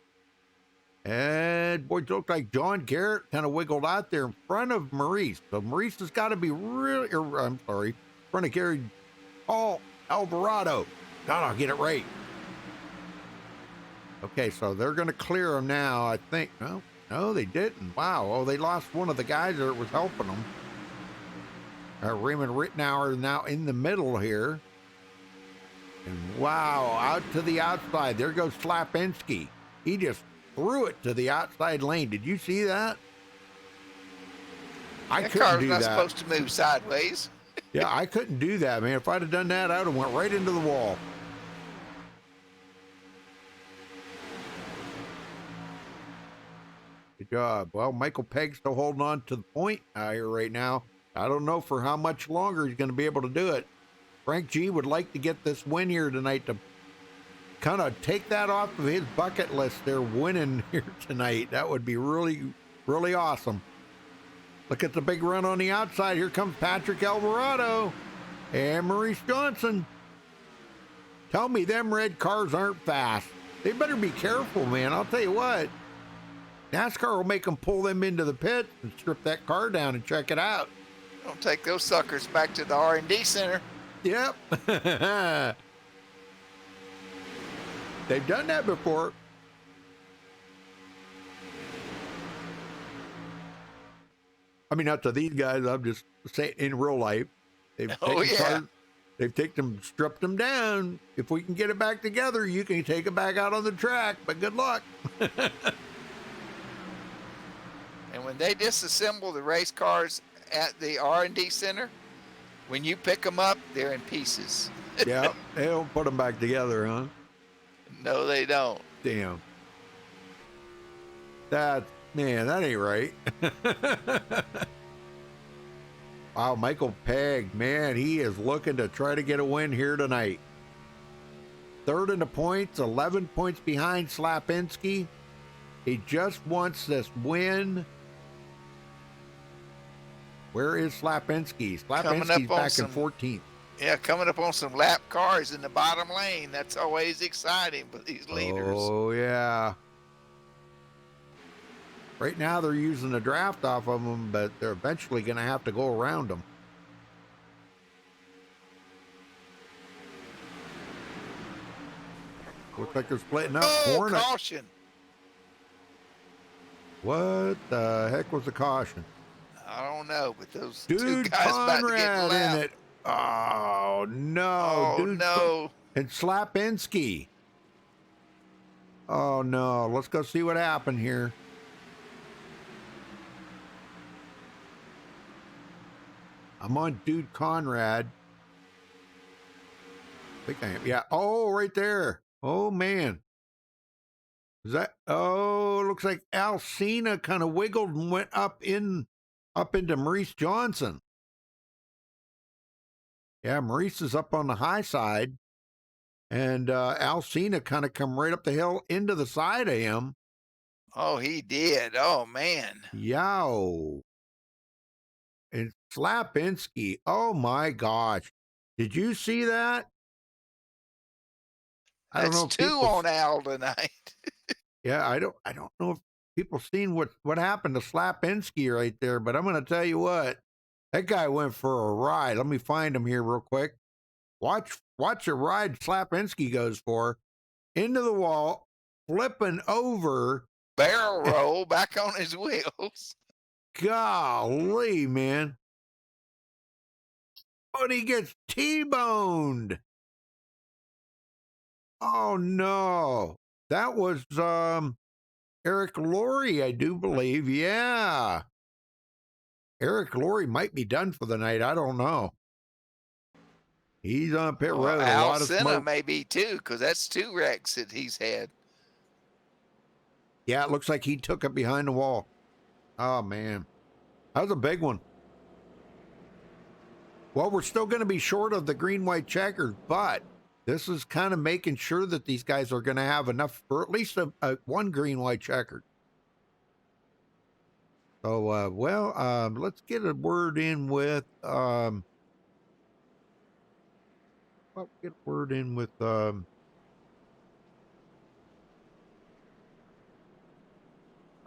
And boy, it looked like John Garrett kind of wiggled out there in front of Maurice. So Maurice has got to be really, I'm sorry, in front of Gary Paul Alvarado. God, I'll get it right. Okay, so they're going to clear him now, I think. No, they didn't. Wow. Oh, they lost one of the guys that was helping them. Raymond Rittenauer now in the middle here. And wow, out to the outside. There goes Slapinski. He just threw it to the outside lane. Did you see that? I That couldn't car's do not that. supposed to move sideways. Yeah, I couldn't do that, man. If I'd have done that, I'd have went right into the wall. Good job. Well, Michael Pegg's still holding on to the point out here right now. I don't know for how much longer he's going to be able to do it. Frank G would like to get this win here tonight to kind of take that off of his bucket list. They're winning here tonight. That would be really, really awesome. Look at the big run on the outside. Here comes Patrick Alvarado and Maurice Johnson. Tell me them red cars aren't fast. They better be careful, man. I'll tell you what. NASCAR will make them pull them into the pit and strip that car down and check it out. Don't take those suckers back to the R&D center. Yep. They've done that before. I mean, not to these guys. I'm just saying in real life. They've taken cars, they've taken them, stripped them down. If we can get it back together, you can take it back out on the track. But good luck. And when they disassemble the race cars at the R&D center, when you pick them up, they're in pieces. Yeah, they don't put them back together, huh? No, they don't. Damn. That, man, that ain't right. Wow, Michael Pegg, man, he is looking to try to get a win here tonight. Third in the points, 11 points behind Slapinski. He just wants this win. Where is Slapinski? Slapinski's back in 14th. Yeah, coming up on some lap cars in the bottom lane. That's always exciting for these leaders. Oh, yeah. Right now, they're using the draft off of them, but they're eventually going to have to go around them. Looks like they're splitting up. Oh, Hornet. caution. What the heck was the caution? I don't know, but those Dude, two guys about to get Conrad in lapped. it. Oh, no. Oh, Dude, no. and Slapinski. Oh, no. Let's go see what happened here. I'm on Dude Conrad. I think I am. Yeah. Oh, right there. Oh, man. Is that? Oh, looks like Alcina kind of wiggled and went up into Maurice Johnson. Yeah, Maurice is up on the high side, and Alcina kind of come right up the hill into the side of him. Oh, he did. Oh, man. Yow. And Slapinski. Oh my gosh. Did you see that? I don't know. That's if two people- on Al tonight. Yeah, I don't know if people seen what happened to Slapinski right there, but I'm gonna tell you what. That guy went for a ride. Let me find him here real quick. Watch the ride Slapinski goes for. Into the wall, flipping over. Barrel roll back on his wheels. Golly, man. But he gets T-boned. Oh no. That was Eric Laurie, I do believe. Yeah. Eric Laurie might be done for the night. I don't know. He's on pit road. A Al lot of Senna smoke. may be too, because that's two wrecks that he's had. Yeah, it looks like he took it behind the wall. Oh, man. That was a big one. Well, we're still going to be short of the green-white checkers, but this is kind of making sure that these guys are going to have enough for at least one green-white checkered. So, let's get a word in with, if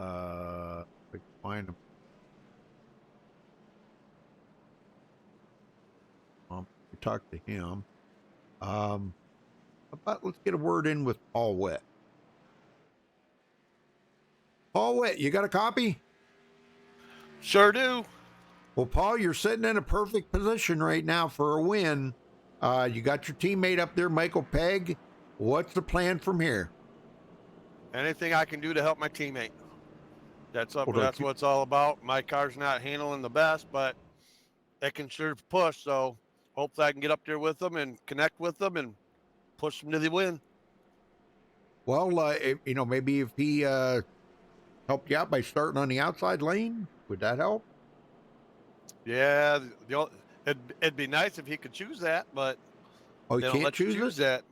I can find him. We talked to him. But let's get a word in with Paul Witt. Paul Witt, you got a copy? Sure do. Well, Paul, you're sitting in a perfect position right now for a win. You got your teammate up there, Michael Pegg. What's the plan from here? Anything I can do to help my teammate. That's Well, what it's all about. My car's not handling the best, but it can sure push. So hopefully I can get up there with them and connect with them and push them to the win. Well, maybe if he helped you out by starting on the outside lane, would that help? Yeah, it'd be nice if he could choose that, but Oh, they you don't can't let you choose choose it? that.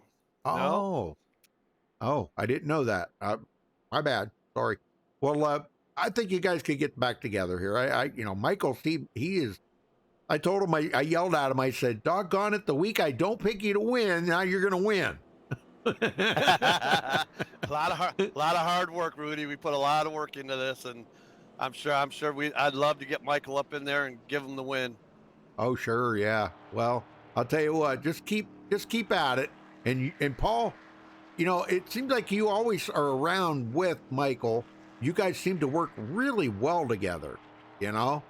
Oh. Oh, I didn't know that. My bad. Sorry. Well, I think you guys could get back together here. Michael, he is. I told him, I yelled at him. I said, doggone it, the week I don't pick you to win, now you're going to win. A lot of hard work, Rudy. We put a lot of work into this, and I'm sure I'd love to get Michael up in there and give him the win. Oh, sure, yeah. Well, I'll tell you what, just keep at it. And Paul, it seems like you always are around with Michael. You guys seem to work really well together, And all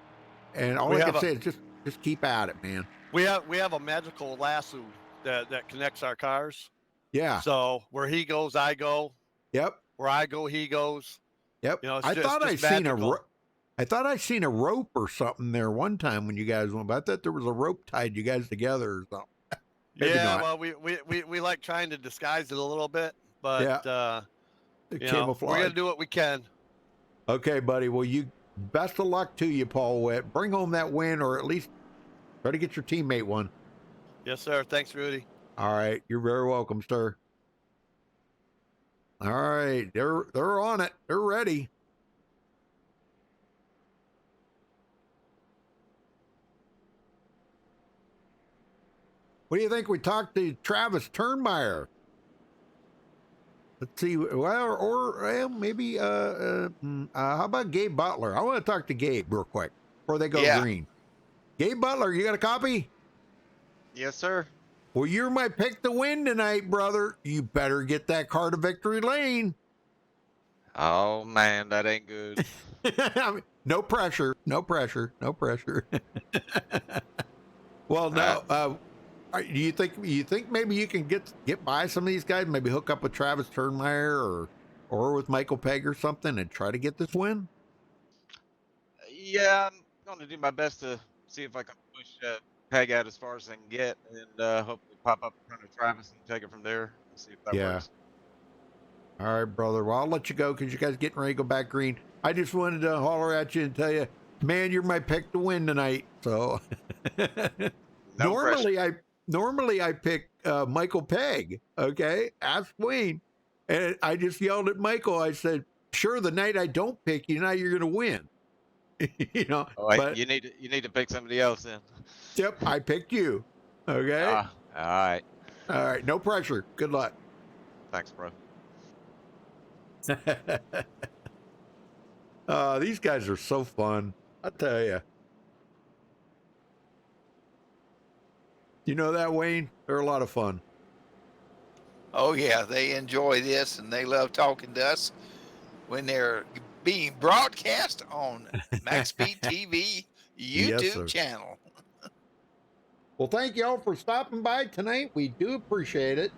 I can say is just keep at it, man. We have a magical lasso that connects our cars. Yeah. So where he goes, I go. Yep. Where I go, he goes. Yep. I thought I seen a rope or something there one time when you guys went, but I thought there was a rope tied you guys together or something. Maybe Yeah, not. well, we like trying to disguise it a little bit, but You know, Camouflage. we're gonna do what we can. Okay, buddy. Well, you best of luck to you, Paul Witt. Bring home that win, or at least try to get your teammate one. Yes, sir. Thanks, Rudy. All right, you're very welcome, sir. All right, they're on it. They're ready. What do you think we talk to Travis Turnmeyer? Let's see. Well, or maybe how about Gabe Butler? I want to talk to Gabe real quick before they go green. Gabe Butler, you got a copy? Yes, sir. Well, you're my pick to win tonight, brother. You better get that car to victory lane. Oh man, that ain't good. I mean, no pressure. No pressure. No pressure. Well, no. Do you think maybe you can get by some of these guys? Maybe hook up with Travis Turnmeyer or with Michael Pegg or something and try to get this win? Yeah, I'm going to do my best to see if I can push Peg out as far as I can get, and hopefully pop up in front of Travis and take it from there and see if that works. All right, brother. Well, I'll let you go because you guys getting ready to go back green. I just wanted to holler at you and tell you, man, you're my pick to win tonight. So normally I pick Michael Pegg. Okay, ask Wayne, and I just yelled at Michael. I said, "Sure, the night I don't pick you, now you're going to win." You know, but you need to pick somebody else then. Yep, I picked you. Okay. All right. All right. No pressure. Good luck. Thanks, bro. These guys are so fun. I tell you. You know that, Wayne? They're a lot of fun. Oh yeah, they enjoy this and they love talking to us when they're being broadcast on MaxSpeedTV YouTube channel. Well, thank y'all for stopping by tonight. We do appreciate it.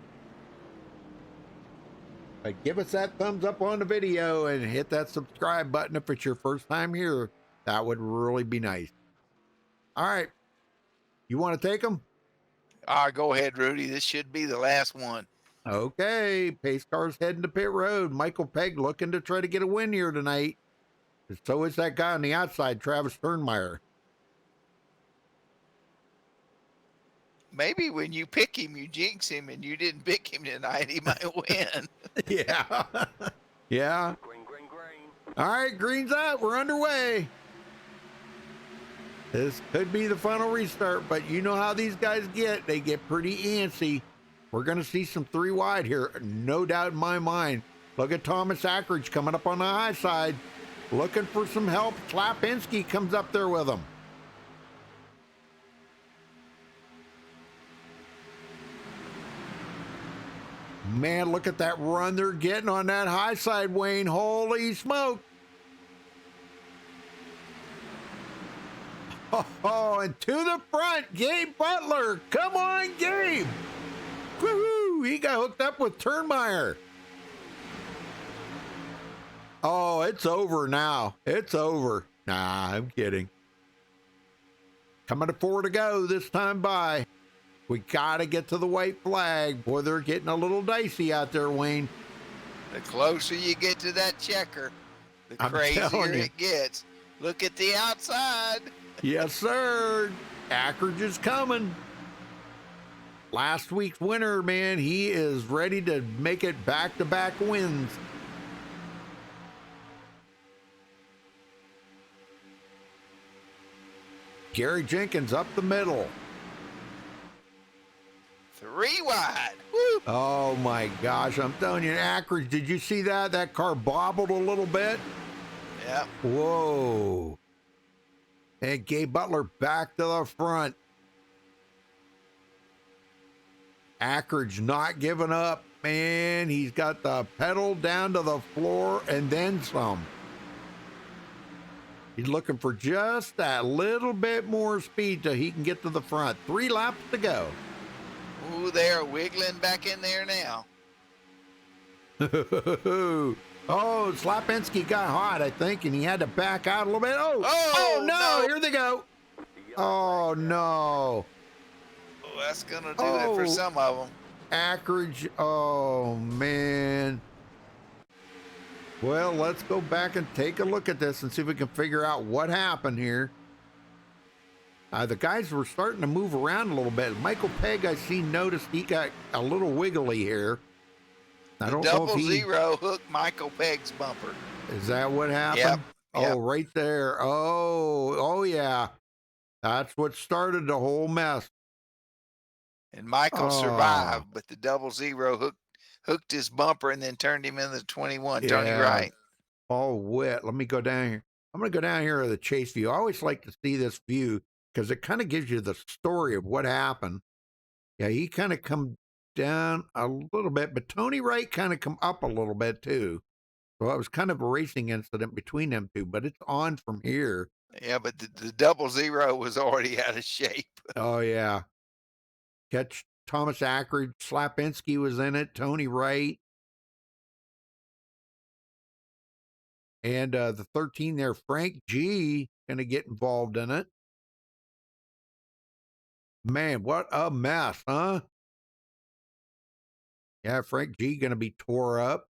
Give us that thumbs up on the video and hit that subscribe button if it's your first time here. That would really be nice. All right. You want to take them? Go ahead, Rudy. This should be the last one. Okay. Pace car's heading to pit road. Michael Pegg looking to try to get a win here tonight. So is that guy on the outside, Travis Turnmeyer. Maybe when you pick him, you jinx him, and you didn't pick him tonight, he might win. Yeah. Yeah. Green. All right, green's out. We're underway. This could be the final restart, but you know how these guys get. They get pretty antsy. We're going to see some 3 wide here. No doubt in my mind. Look at Thomas Ackridge coming up on the high side. Looking for some help. Slapinski comes up there with him. Man, look at that run they're getting on that high side, Wayne. Holy smoke. Oh, and to the front, Gabe Butler. Come on, Gabe. Woohoo! He got hooked up with Turnmeyer. Oh, it's over now. It's over. Nah, I'm kidding. Coming to 4 to go this time by. We got to get to the white flag. Boy, they're getting a little dicey out there, Wayne. The closer you get to that checker, the crazier it gets. Look at the outside. Yes, sir. Ackridge is coming. Last week's winner, man, he is ready to make it back-to-back wins. Gary Jenkins up the middle. 3 wide. Woo. Oh, my gosh. I'm telling you, Ackridge, did you see that? That car bobbled a little bit. Yeah. Whoa. And Gabe Butler back to the front. Ackridge not giving up. Man, he's got the pedal down to the floor and then some. He's looking for just that little bit more speed so he can get to the front. 3 laps to go. Ooh, they're wiggling back in there now. Oh, Slapinski got hot, I think, and he had to back out a little bit. Oh, no, here they go. Oh, no. Oh, that's going to do it for some of them. Ackridge, oh, man. Well, let's go back and take a look at this and see if we can figure out what happened here. The guys were starting to move around a little bit. Michael Pegg, I see, noticed he got a little wiggly here. I don't know if he... 0 hooked Michael Pegg's bumper. Is that what happened? Yep. Oh, right there. Oh, yeah. That's what started the whole mess. And Michael survived, but the 0 hooked his bumper and then turned him into the 21. Tony Wright. Oh, wet. Let me go down here. I'm going to go down here to the chase view. I always like to see this view because it kind of gives you the story of what happened. Yeah, he kind of come down a little bit, but Tony Wright kind of come up a little bit too. So it was kind of a racing incident between them two, but it's on from here. Yeah, but the 0 was already out of shape. Oh, yeah. Catch Thomas Ackridge, Slapinski was in it, Tony Wright. And the 13 there, Frank G, going to get involved in it. Man, what a mess, huh? Yeah, Frank G going to be tore up.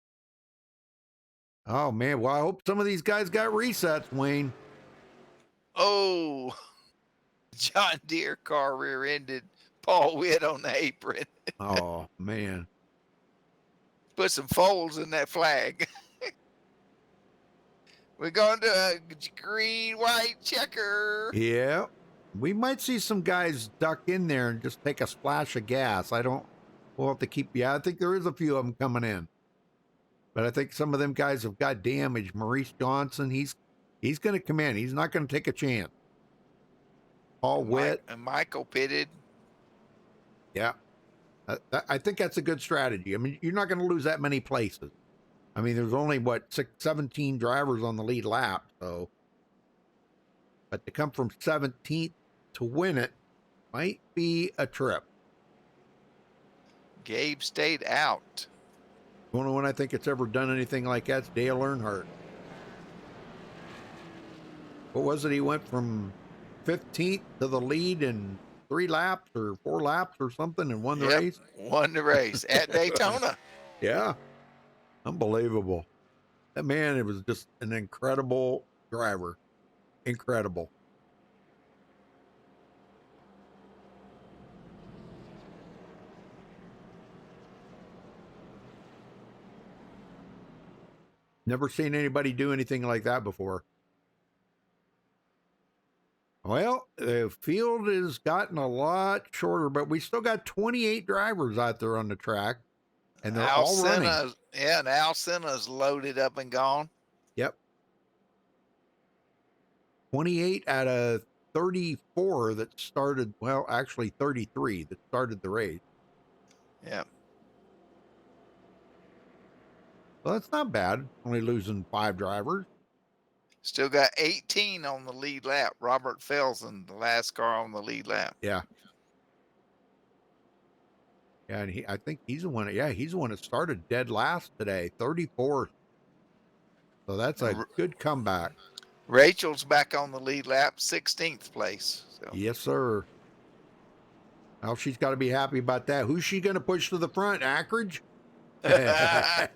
Oh, man. Well, I hope some of these guys got resets, Wayne. Oh, John Deere car rear-ended Paul Witt on the apron. Oh, man. Put some folds in that flag. We're going to a green-white checker. Yeah. We might see some guys duck in there and just take a splash of gas. We'll have to keep, I think there is a few of them coming in. But I think some of them guys have got damage. Maurice Johnson, he's going to come in. He's not going to take a chance. Paul Witt. And Michael pitted. Yeah. I think that's a good strategy. I mean, you're not going to lose that many places. I mean, there's only, 17 drivers on the lead lap. So, but to come from 17th to win it might be a trip. Gabe stayed out. The only one I think it's ever done anything like that's Dale Earnhardt. What was it? He went from 15th to the lead in 3 laps or 4 laps or something and won the race. Won the race at Daytona. Yeah. Unbelievable. That man, it was just an incredible driver. Incredible. Never seen anybody do anything like that before. Well, the field has gotten a lot shorter, but we still got 28 drivers out there on the track, and they're all running. Yeah, and Al Senna's loaded up and gone. Yep. 28 out of 34 that started, well, actually 33 that started the race. Yeah. Well, that's not bad. Only losing 5 drivers. Still got 18 on the lead lap. Robert Felsen, the last car on the lead lap. Yeah. Yeah, and I think he's the one. Yeah, he's the one that started dead last today, 34th. So that's a good comeback. Rachel's back on the lead lap, 16th place. So. Yes, sir. Well, she's got to be happy about that. Who's she going to push to the front? Ackridge? I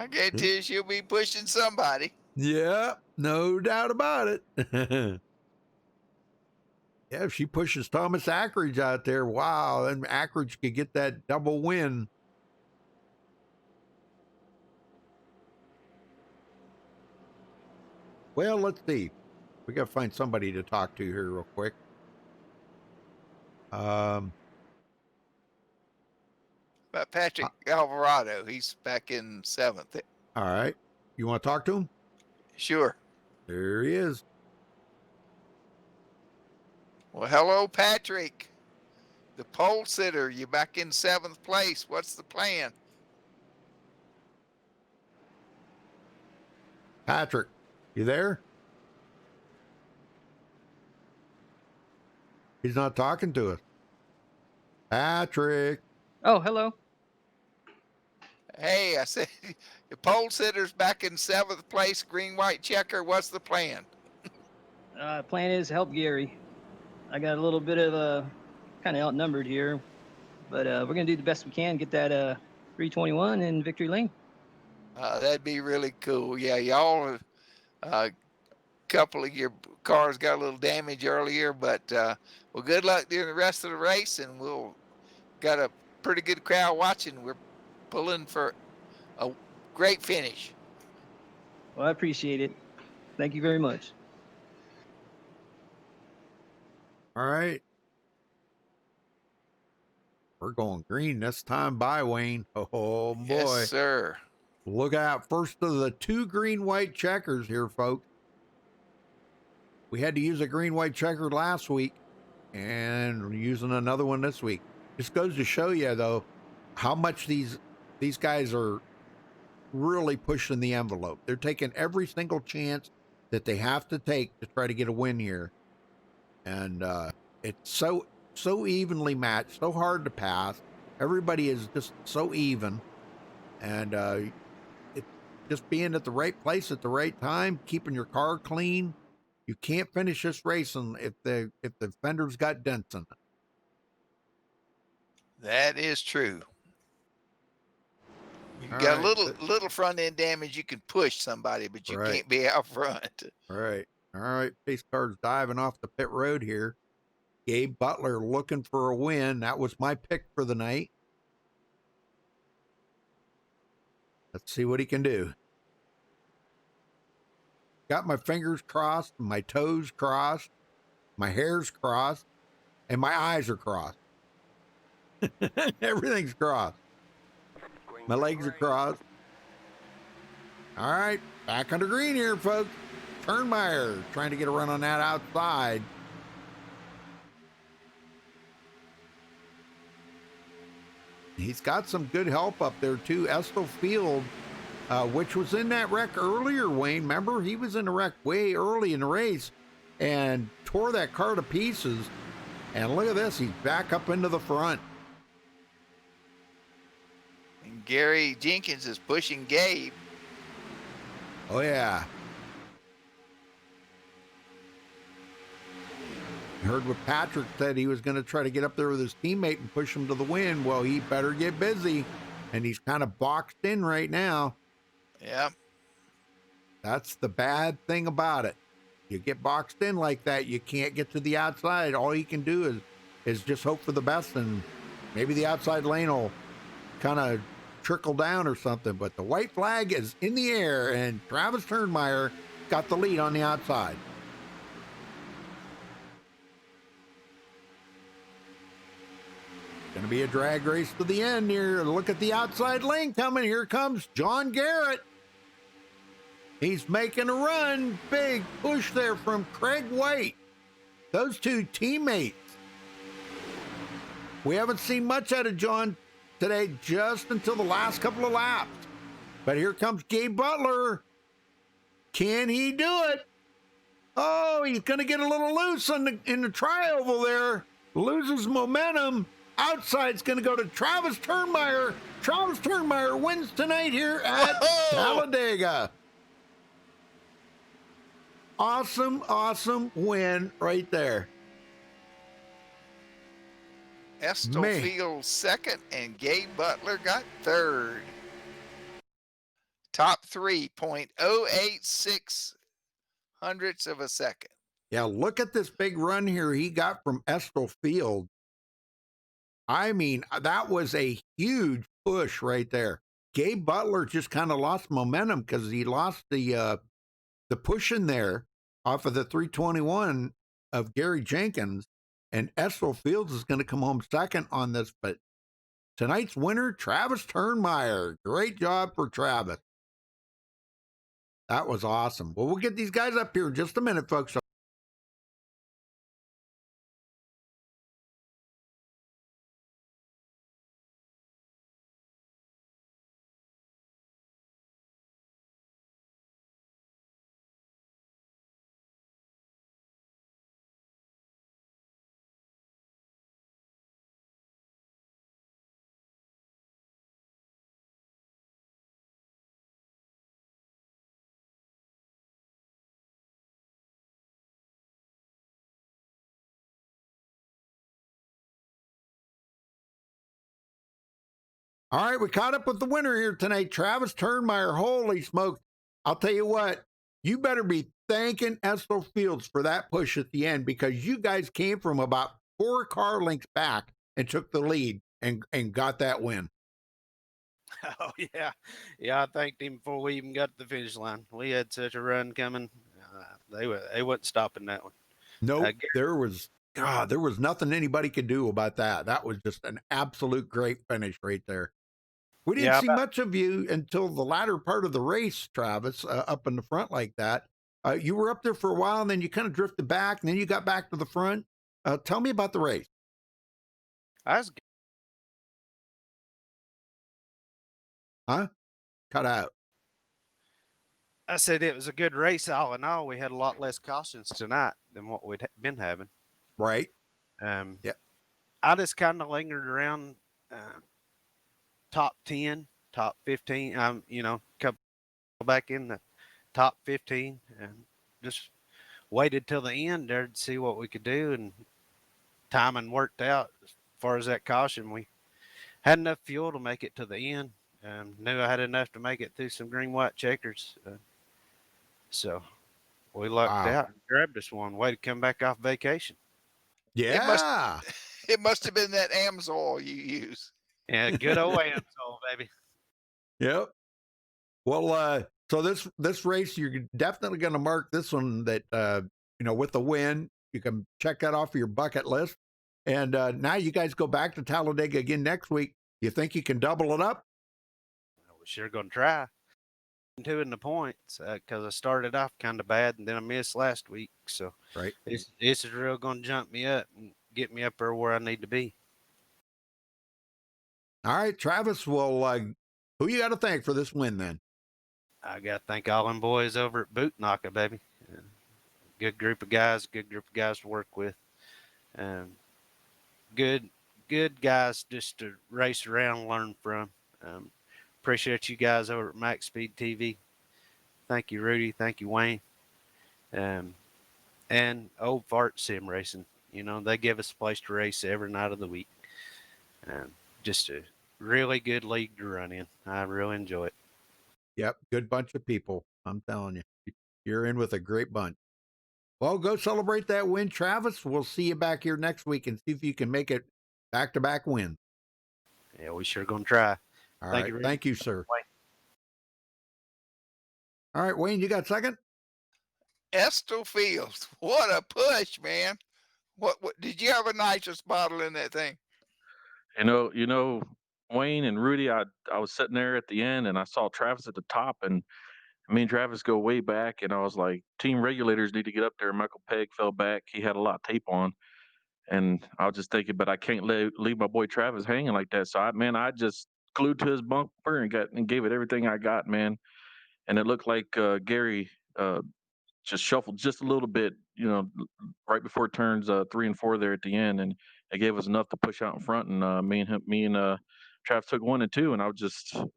guarantee you she'll be pushing somebody. Yeah, no doubt about it. Yeah, if she pushes Thomas Ackridge out there, wow, then Ackridge could get that double win. Well, let's see. We got to find somebody to talk to here real quick. But Patrick Alvarado, he's back in 7th. All right. You want to talk to him? Sure. There he is. Well, hello, Patrick. The pole sitter, you're back in 7th place. What's the plan? Patrick, you there? He's not talking to us. Patrick. Oh, hello. Hey, I said, the pole sitter's back in 7th place, green, white checker. What's the plan? Plan is help Gary. I got a little bit of kind of outnumbered here, but we're going to do the best we can, get that 321 in victory lane. That'd be really cool. Yeah, y'all, couple of your cars got a little damage earlier, but well, good luck during the rest of the race, and we'll got a pretty good crowd watching. We're pulling for a great finish. Well, I appreciate it. Thank you very much. All right. We're going green this time by Wayne. Oh boy. Yes, sir. Look out. First of the 2 green-white checkers here, folks. We had to use a green-white checker last week, and we're using another one this week. Just goes to show you, though, how much these guys are really pushing the envelope. They're taking every single chance that they have to take to try to get a win here. And it's so evenly matched, so hard to pass. Everybody is just so even. And it just being at the right place at the right time, keeping your car clean. You can't finish this race if the fender's got dents in it. That is true. You All got right. a little front end damage. You can push somebody, but you Right. can't be out front. All right. Pace car's diving off the pit road here. Gabe Butler looking for a win. That was my pick for the night. Let's see what he can do. Got my fingers crossed, my toes crossed, my hair's crossed, and my eyes are crossed. Everything's crossed. My legs are crossed. All right, back under green here, folks. Turnmeyer trying to get a run on that outside. He's got some good help up there, too. Estel Field, which was in that wreck earlier, Wayne. Remember, he was in the wreck way early in the race and tore that car to pieces. And look at this. He's back up into the front. And Gary Jenkins is pushing Gabe. Oh, yeah. Heard what Patrick said. He was going to try to get up there with his teammate and push him to the win. Well, he better get busy. And he's kind of boxed in right now. Yeah. That's the bad thing about it. You get boxed in like that, you can't get to the outside. All you can do is just hope for the best, and maybe the outside lane will kind of trickle down or something. But the white flag is in the air, and Travis Turnmeyer got the lead on the outside. Going to be a drag race to the end here. Look at the outside lane coming. Here comes John Garrett. He's making a run. Big push there from Craig White. Those 2 teammates. We haven't seen much out of John today, just until the last couple of laps. But here comes Gabe Butler. Can he do it? Oh, he's going to get a little loose in the tri-oval there. Loses momentum. Outside's going to go to Travis Turnmeyer. Travis Turnmeyer wins tonight here at Talladega. Awesome win right there. Estel Field second, and Gabe Butler got third. Top 3.086 hundredths of a second. Yeah, look at this big run here he got from Estel Field. I mean, that was a huge push right there. Gabe Butler just kind of lost momentum because he lost the push in there off of the 321 of Gary Jenkins, and Estel Fields is going to come home second on this. But tonight's winner, Travis Turnmeyer. Great job for Travis. That was awesome. Well, we'll get these guys up here in just a minute, folks. All right, we caught up with the winner here tonight, Travis Turnmeyer. Holy smokes. I'll tell you what, you better be thanking Estel Fields for that push at the end, because you guys came from about 4 car lengths back and took the lead and got that win. Oh yeah, yeah. I thanked him before we even got to the finish line. We had such a run coming. They wasn't stopping that one. Nope, there was nothing anybody could do about that. That was just an absolute great finish right there. We didn't see much of you until the latter part of the race, Travis, up in the front like that. You were up there for a while, and then you kind of drifted back, and then you got back to the front. Tell me about the race. Huh? Cut out. I said it was a good race all in all. We had a lot less cautions tonight than what we'd been having. Right. Yeah. I just kind of lingered around top 10, top 15. Couple back in the top 15 and just waited till the end there to see what we could do. And timing worked out as far as that caution. We had enough fuel to make it to the end. Knew I had enough to make it through some green, white checkers. So we lucked out and grabbed us one. Way to come back off vacation. Yeah. It must have been that Amsoil you use. Yeah, good old Amsoil, baby. Yep. Well, so this race, you're definitely going to mark this one that, with the win. You can check that off your bucket list. And now you guys go back to Talladega again next week. You think you can double it up? We're sure going to try. 2 in the points because I started off kind of bad and then I missed last week. So right, this is real going to jump me up and get me up there where I need to be. All right, Travis. Well, who you got to thank for this win then? I got to thank all them boys over at Boot Knocker, baby. Good group of guys to work with. Good guys just to race around and learn from. Appreciate you guys over at MaxSpeedTV. Thank you, Rudy. Thank you, Wayne. And Old Fart Sim Racing. They give us a place to race every night of the week. Just a really good league to run in. I really enjoy it. Yep, good bunch of people. I'm telling you, you're in with a great bunch. Well, go celebrate that win, Travis. We'll see you back here next week and see if you can make it back-to-back wins. Yeah, we sure going to try. Thank you, thank you, sir. Wayne. All right, Wayne, you got second? Estel Fields, what a push, man. What did you have a nitrous bottle in that thing? Wayne and Rudy, I was sitting there at the end and I saw Travis at the top, and me and Travis go way back, and I was like, team regulators need to get up there. Michael Pegg fell back. He had a lot of tape on. And I was just thinking, but I can't leave my boy Travis hanging like that. So I just glued to his bumper and gave it everything I got, man. And it looked like Gary just shuffled just a little bit, right before turns 3 and 4 there at the end, and it gave us enough to push out in front. And me and Travis took 1 and 2, and I was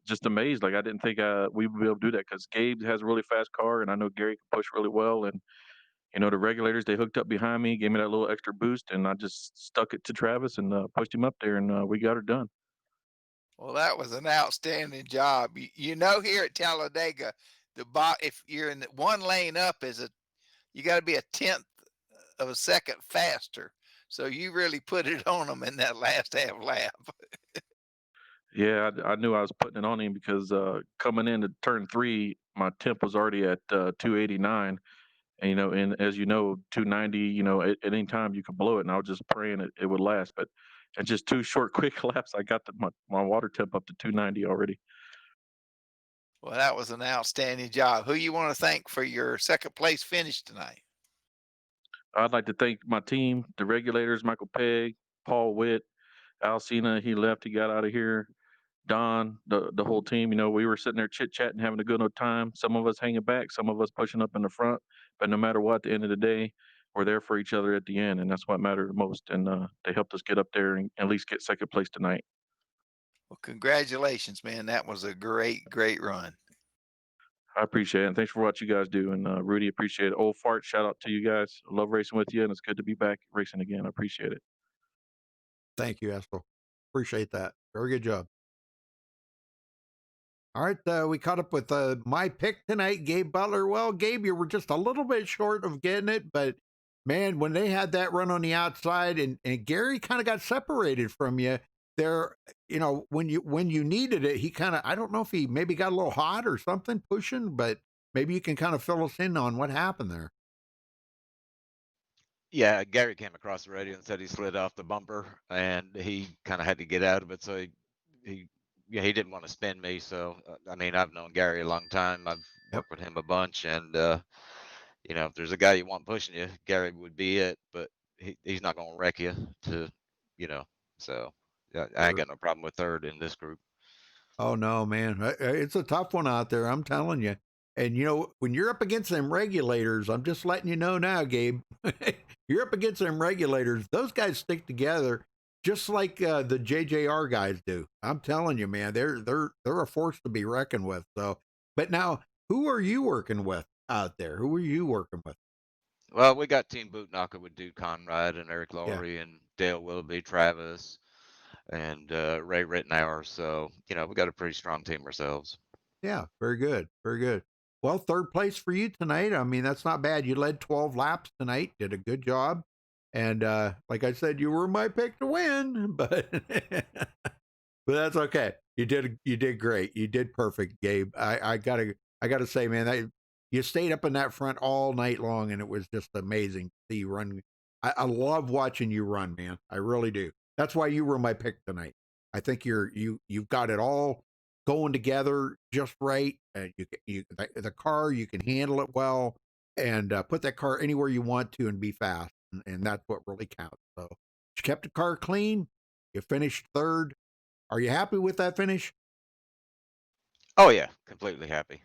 just amazed. Like I didn't think we would be able to do that because Gabe has a really fast car, and I know Gary can push really well. And the regulators, they hooked up behind me, gave me that little extra boost, and I just stuck it to Travis and pushed him up there, and we got her done. Well, that was an outstanding job. Here at Talladega, if you're in one lane up, you got to be a 1/10 of a second faster. So you really put it on them in that last half lap. Yeah, I knew I was putting it on him because coming into turn 3, my temp was already at 289. And as 290, at any time you could blow it, and I was just praying it would last. But in just 2 short, quick laps, I got my water temp up to 290 already. Well, that was an outstanding job. Who you want to thank for your second place finish tonight? I'd like to thank my team, the regulators, Michael Pegg, Paul Witt, Al Cena. He left, he got out of here. Don, the whole team, we were sitting there chit-chatting, having a good old time. Some of us hanging back, some of us pushing up in the front. But no matter what, at the end of the day, we're there for each other at the end, and that's what mattered the most. And they helped us get up there and at least get second place tonight. Well, congratulations, man. That was a great, great run. I appreciate it, and thanks for what you guys do. And Rudy, appreciate it. Old Fart, shout out to you guys. I love racing with you, and it's good to be back racing again. I appreciate it. Thank you, Estel. Appreciate that. Very good job. All right, we caught up with my pick tonight, Gabe Butler. Well, Gabe, you were just a little bit short of getting it, but man, when they had that run on the outside and Gary kind of got separated from you there, when you needed it, he kind of, I don't know if he maybe got a little hot or something pushing, but maybe you can kind of fill us in on what happened there. Yeah, Gary came across the radio and said he slid off the bumper and he kind of had to get out of it. So he yeah, he didn't want to spin me. So, I mean, I've known Gary a long time. I've Yep. worked with him a bunch. And, if there's a guy you want pushing you, Gary would be it. But he's not going to wreck you you know, so yeah, I ain't Sure. got no problem with third in this group. Oh no, man. It's a tough one out there, I'm telling you. And when you're up against them regulators, I'm just letting you know now, Gabe. You're up against them regulators. Those guys stick together just like the JJR guys do. I'm telling you, man. They're a force to be reckoned with. So, but now, who are you working with out there? Who are you working with? Well, we got Team Bootknocker with Dude Conrad and Eric Yeah. Lowry and Dale Willoughby, Travis, and Ray Rittenhour. So, we got a pretty strong team ourselves. Yeah, very good. Very good. Well, third place for you tonight. I mean, that's not bad. You led 12 laps tonight, did a good job. And like I said, you were my pick to win, but that's okay. You did great. You did perfect, Gabe. I gotta say, man, you stayed up in that front all night long, and it was just amazing to see you run. I love watching you run, man. I really do. That's why you were my pick tonight. I think you've got it all going together just right. And the car, you can handle it well, and put that car anywhere you want to and be fast, and that's what really counts. So you kept the car clean. You finished third. Are you happy with that finish? Oh, yeah, completely happy.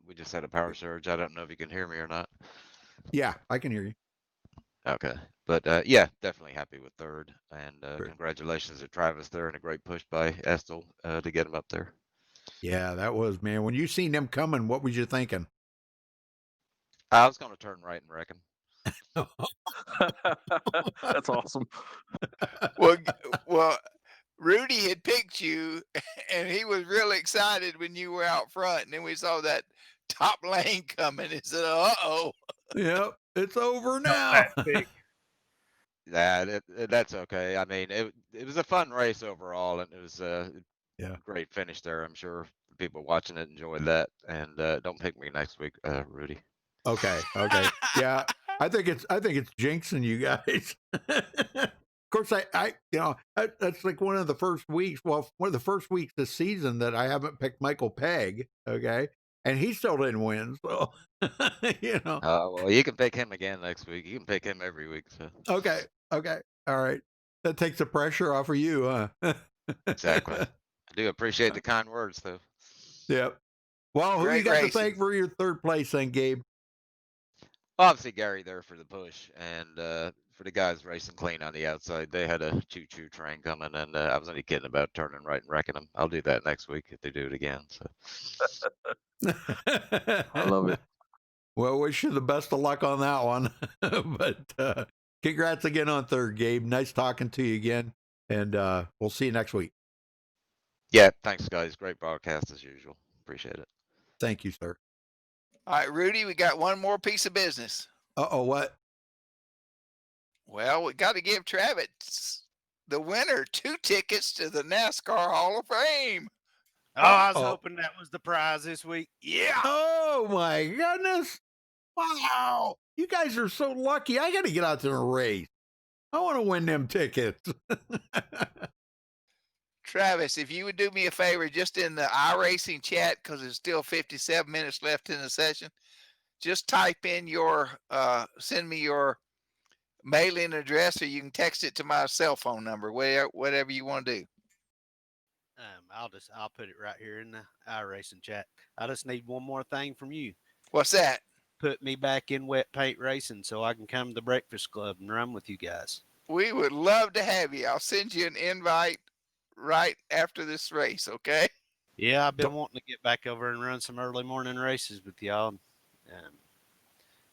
We just had a power surge. I don't know if you can hear me or not. Yeah, I can hear you. Okay. But yeah, definitely happy with third. And Great. congratulations to Travis there and a great push by Estel to get him up there. Yeah, that was, man. When you seen them coming, what was you thinking? I was going to turn right and wreck him. That's awesome. Well, Rudy had picked you, and he was really excited when you were out front. And then we saw that top lane coming. He said, "Uh-oh." Yep, it's over now. Yeah, that's okay. I mean, it was a fun race overall, and it was Yeah. great finish there. I'm sure people watching it enjoyed that. And don't pick me next week, Rudy. Okay. Yeah, I think it's jinxing you guys. Of course, that's like one of the first weeks. Well, one of the first weeks this season that I haven't picked Michael Pegg. Okay, and he still didn't win. So, Well, you can pick him again next week. You can pick him every week. So. Okay. All right. That takes the pressure off of you, huh? Exactly. I do appreciate the kind words, though. Yep. Well, who you Great got to racing. thank for your third place then, Gabe? Obviously, Gary there for the push, and for the guys racing clean on the outside. They had a choo-choo train coming, and I was only kidding about turning right and wrecking them. I'll do that next week if they do it again. So. I love it. Well, wish you the best of luck on that one. But congrats again on third, Gabe. Nice talking to you again. And we'll see you next week. Yeah, thanks, guys. Great broadcast as usual. Appreciate it. Thank you, sir. All right, Rudy, we got one more piece of business. Uh-oh, what? Well, we got to give Travis, the winner, 2 tickets to the NASCAR Hall of Fame. Oh, I was hoping that was the prize this week. Yeah. Oh, my goodness. Wow. You guys are so lucky. I got to get out there and race. I want to win them tickets. Travis, if you would do me a favor, just in the iRacing chat, because there's still 57 minutes left in the session, just type in send me your mailing address, or you can text it to my cell phone number, whatever you want to do. I'll put it right here in the iRacing chat. I just need one more thing from you. What's that? Put me back in wet paint racing so I can come to the Breakfast Club and run with you guys. We would love to have you. I'll send you an invite right after this race, okay? Yeah, I've been wanting to get back over and run some early morning races with y'all.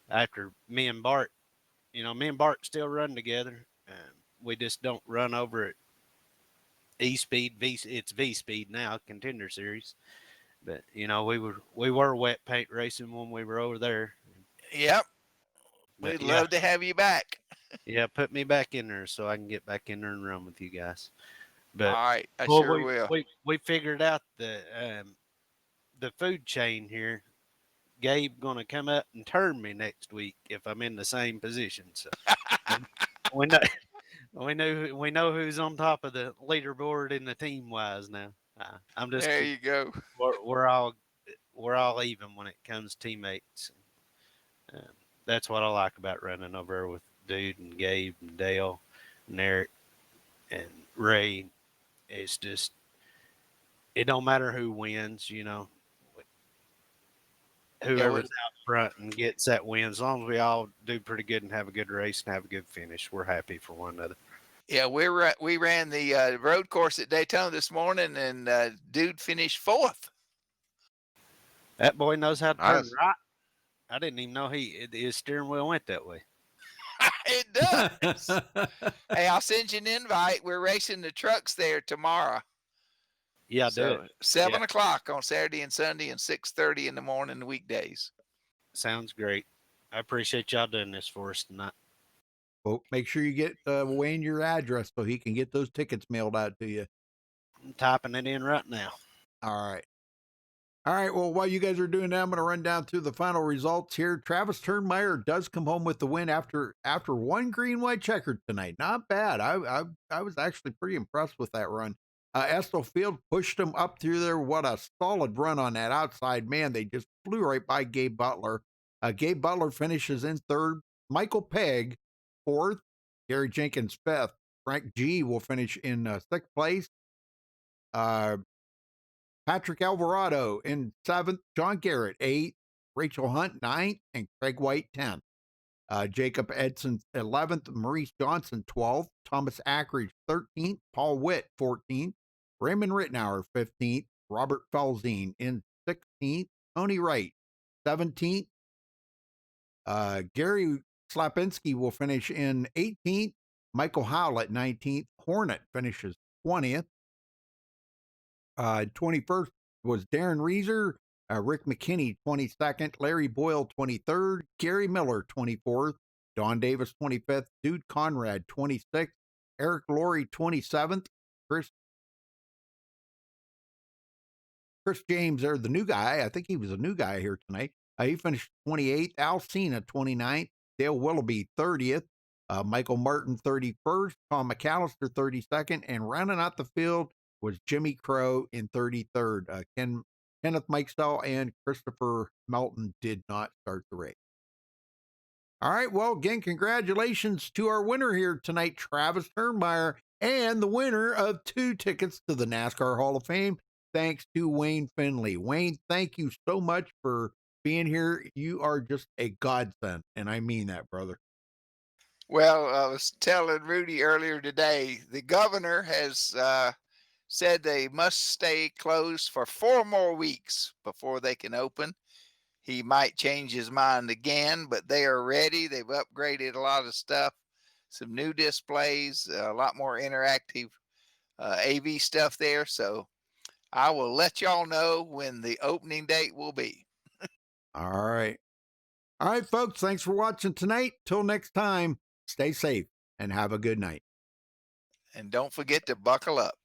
After me and Bart still run together. We just don't run over at E-Speed. It's V-Speed now, Contender Series. But you know, we were wet paint racing when we were over there. Yep. But We'd yeah, love to have you back. yeah, put me back in there so I can get back in there and run with you guys. But All right, I well, sure will. we figured out the food chain here. Gabe gonna come up and turn me next week if I'm in the same position. So we know we know who's on top of the leaderboard in the team wise now. I'm just There kidding. you go. We're all even when it comes to teammates. That's what I like about running over there with Dude and Gabe and Dale and Eric and Ray. It's just it don't matter who wins, you know. Yeah, Whoever's out front and gets that win, as long as we all do pretty good and have a good race and have a good finish, we're happy for one another. yeah, we ran the road course at Daytona this morning, and Dude finished 4th. That boy knows how to turn Nice. right. I didn't even know his steering wheel went that way. It does. Hey, I'll send you an invite. We're racing the trucks there tomorrow. Yeah, So do it. 7 o'clock on Saturday and Sunday, and 6:30 in the morning weekdays. Sounds great. I appreciate y'all doing this for us tonight. Well, make sure you get Wayne your address so he can get those tickets mailed out to you. I'm typing it in right now. All right. All right. Well, while you guys are doing that, I'm going to run down through the final results here. Travis Turnmeyer does come home with the win after one green white checkered tonight. Not bad. I was actually pretty impressed with that run. Estill Field pushed him up through there. What a solid run on that outside. Man, they just flew right by Gabe Butler. Gabe Butler finishes in 3rd. Michael Pegg 4th. Gary Jenkins 5th. Frank G will finish in 6th place. Patrick Alvarado in 7th, John Garrett 8th, Rachel Hunt 9th, and Craig White 10th. Jacob Edson 11th, Maurice Johnson 12th, Thomas Ackridge 13th, Paul Witt 14th, Raymond Rittenauer 15th, Robert Felzine in 16th, Tony Wright 17th. Gary Slapinski will finish in 18th, Michael Howlett 19th, Hornet finishes 20th. 21st was Darren Reeser, Rick McKinney 22nd, Larry Boyle 23rd, Gary Miller 24th, Don Davis 25th, Dude Conrad 26th, Eric Laurie 27th, Chris James, there, the new guy. I think he was a new guy here tonight. He finished 28th, Al Cena 29th, Dale Willoughby 30th, Michael Martin 31st, Tom McAllister 32nd, and rounding out the field was Jimmy Crow in 33rd. Kenneth Mikestall and Christopher Melton did not start the race. All right, well, again, congratulations to our winner here tonight, Travis Turnmeyer, and the winner of 2 tickets to the NASCAR Hall of Fame, thanks to Wayne Finley. Wayne, thank you so much for being here. You are just a godsend, and I mean that, brother. Well, I was telling Rudy earlier today, the governor has said they must stay closed for 4 more weeks before they can open. He might change his mind again, but they are ready. They've upgraded a lot of stuff, some new displays, a lot more interactive AV stuff there. So I will let y'all know when the opening date will be. All right. All right, folks, thanks for watching tonight. Till next time, stay safe and have a good night. And don't forget to buckle up.